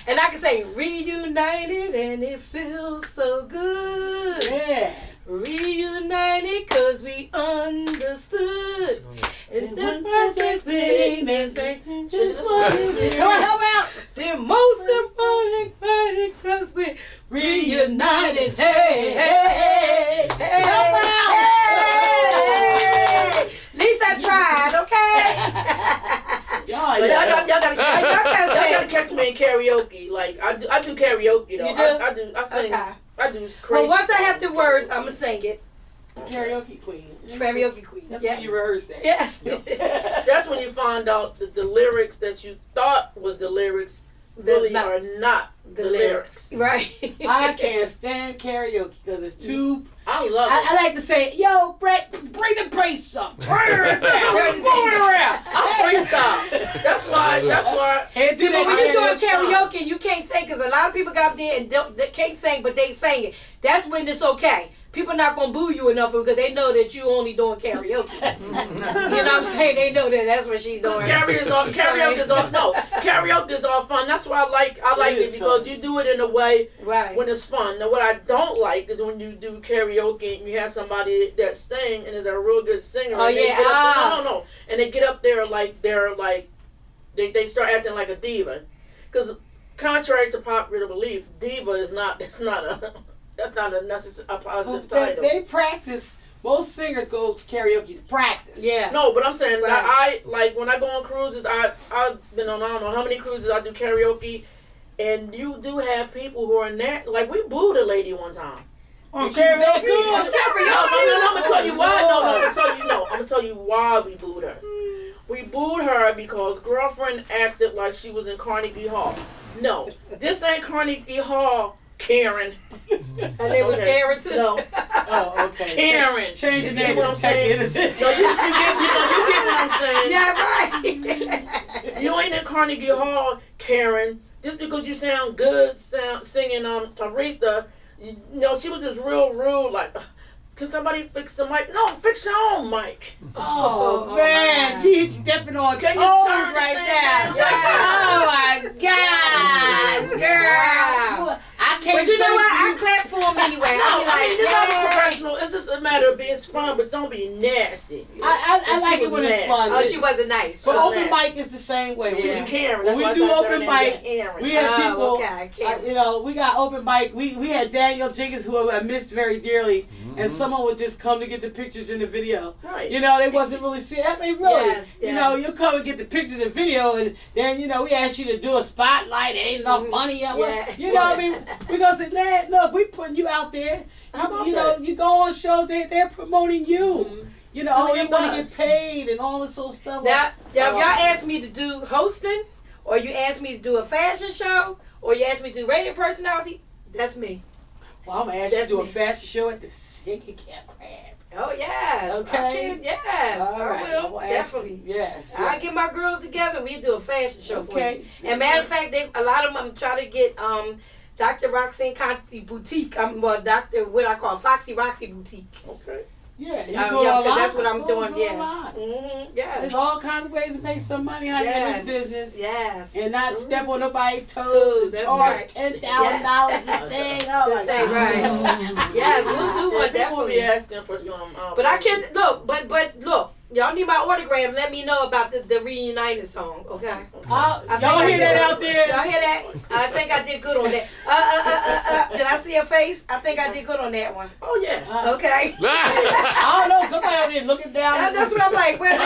And I can say reunited and it feels so good. Yeah. Reunited cause we understood. It's the perfect thing that's just what it is. Come on, help out. The most important thing cause we reunited. Hey, hey, hey, Help out. hey. Lisa me in karaoke. Like I do karaoke though. You do? I sing. Okay. I do crazy. Well, once I songs. have the words, I'm gonna sing it. Karaoke queen. Karaoke queen. That's Yeah. when you rehearse that. Yes. That's when you find out that the lyrics that you thought was the lyrics really are not the lyrics. Right. I can't stand karaoke because it's too. I love it. I like to say, yo, Brett, bring the bass up. Turn it down. Move it around. I freestyle. That's why. Head to See, but when you doing freestyle. karaoke and you can't sing, because a lot of people got up there and they can't sing, but they sing it. That's when it's okay. People not gonna boo you enough because they know that you only doing karaoke. You know what I'm saying? They know that that's what she's doing. Karaoke is all fun. That's why I like it because fun. you do it in a way Right. when it's fun. Now what I don't like is when you do karaoke and you have somebody that sing and is a real good singer. Oh, and they yeah. get up, no. And they get up there like they start acting like a diva. Because contrary to popular belief, diva is not. That's not a positive title. They practice. Most singers go to karaoke to practice. Yeah. No, but I'm saying Right. that I like when I go on cruises. I've been on I don't know how many cruises I do karaoke, and you do have people who are like we booed a lady one time. On She was that karaoke? good. No, I'm gonna tell you why. I'm gonna tell you why we booed her. We booed her because girlfriend acted like she was in Carnegie Hall. No, this ain't Carnegie Hall, Karen. And they was Okay. Karen too. No, Oh, okay. Karen. Change the You name get what to I'm protect saying? innocent. No, you get what I'm saying. Yeah, right. You ain't in Carnegie Hall, Karen. Just because you sound good singing Aretha, you know, she was just real rude. Like, can somebody fix the mic? No, fix your own mic. Oh, man, she's stepping on Can toes you turn the right thing now. down? Oh my God, girl! Wow. I can't. But you know say what? I you- clap for them anyway. No, I be like, it's not yeah. professional. It's just a matter of being fun, but don't be nasty. I She like it was when it's nasty. fun. Oh, she wasn't nice. But was open nasty. mic is the same way. She was Yeah. Karen. When That's we why I do started open her name mic, Karen. we have people. Okay, Karen. You know, we got open mic. We had Daniel Jenkins, who I missed very dearly, and someone would just come to get the pictures in the video. Right. You know, they wasn't really seeing. I mean, really. Yes, You yes. know, you come and get the pictures and video, and then you know we ask you to do a spotlight. There ain't enough money. Yeah. You know what I mean? Because look, we putting you out there. How about You know, that? you go on shows. They're promoting you. You know, Do oh, your you want to best. get paid and all this old stuff. Now, if y'all ask me to do hosting, or you ask me to do a fashion show, or you ask me to do radio personality, that's me. Well, I'm gonna ask you to That's do a me. fashion show at the Singing Camp Crab. Oh yes. Okay. I can, yes. All right. I will. I'm gonna ask Definitely. you. Yes. I get my girls together. We do a fashion show Okay. for you. And matter of fact, a lot of them try to get Dr. Roxanne Contee Boutique. Dr. What I call Foxy Roxy Boutique. Okay. Yeah, you Yeah, do it online. 'cause that's what I'm doing. Do it Yes. online. Mm-hmm. Yes. There's all kinds of ways to make some money honey, in Yes. this business. Yes. And not step on nobody's Toes, toes. that's Charge right. $10,000 to stay. Oh my Stay God. right. Yes, we'll do Yeah, one people will be definitely. asking for some. But I can look. But look. Y'all need my autograph. Let me know about the reunited song. Okay. I think Y'all I hear did that good. out there? Y'all hear that? I think I did good on that. Did I see a face? I think I did good on that one. Oh yeah. Okay. I don't know. Somebody out there looking down. That's what I'm like. Wait,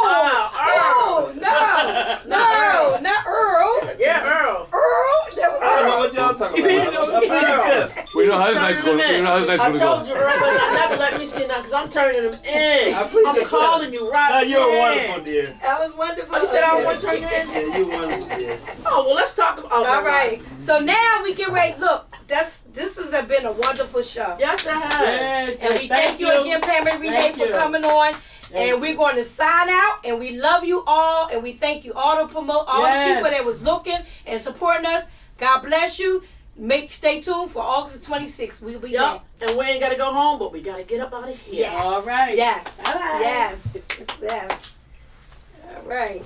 Earl. no, not Earl. Yeah, Earl. Earl. That was I don't know Earl. what y'all talking He about. don't- I plead the fifth. We know how this night's going. We know how this night's I going to told go. you, Earl, but I never let me see now because I'm turning them in. I plead the I'm fifth. calling you right No, you're now. wonderful, dear. That was wonderful. Oh, you said I Okay. want to turn you in? Yeah, you're wonderful, dear. Oh, well, let's talk about All right. So now we get ready. Look, this has been a wonderful show. Yes, I have. Yes, And we thank you again, Pamela Renee, Thank for you. coming on. Thank And we're going to sign out. And we love you all. And we thank you all the Yes. people that was looking and supporting us. God bless you. Stay tuned for August the 26th. We'll be back. Yep. And we ain't got to go home, but we got to get up out of here. Yes. All right. Yes. Bye-bye. Yes. Yes. All right.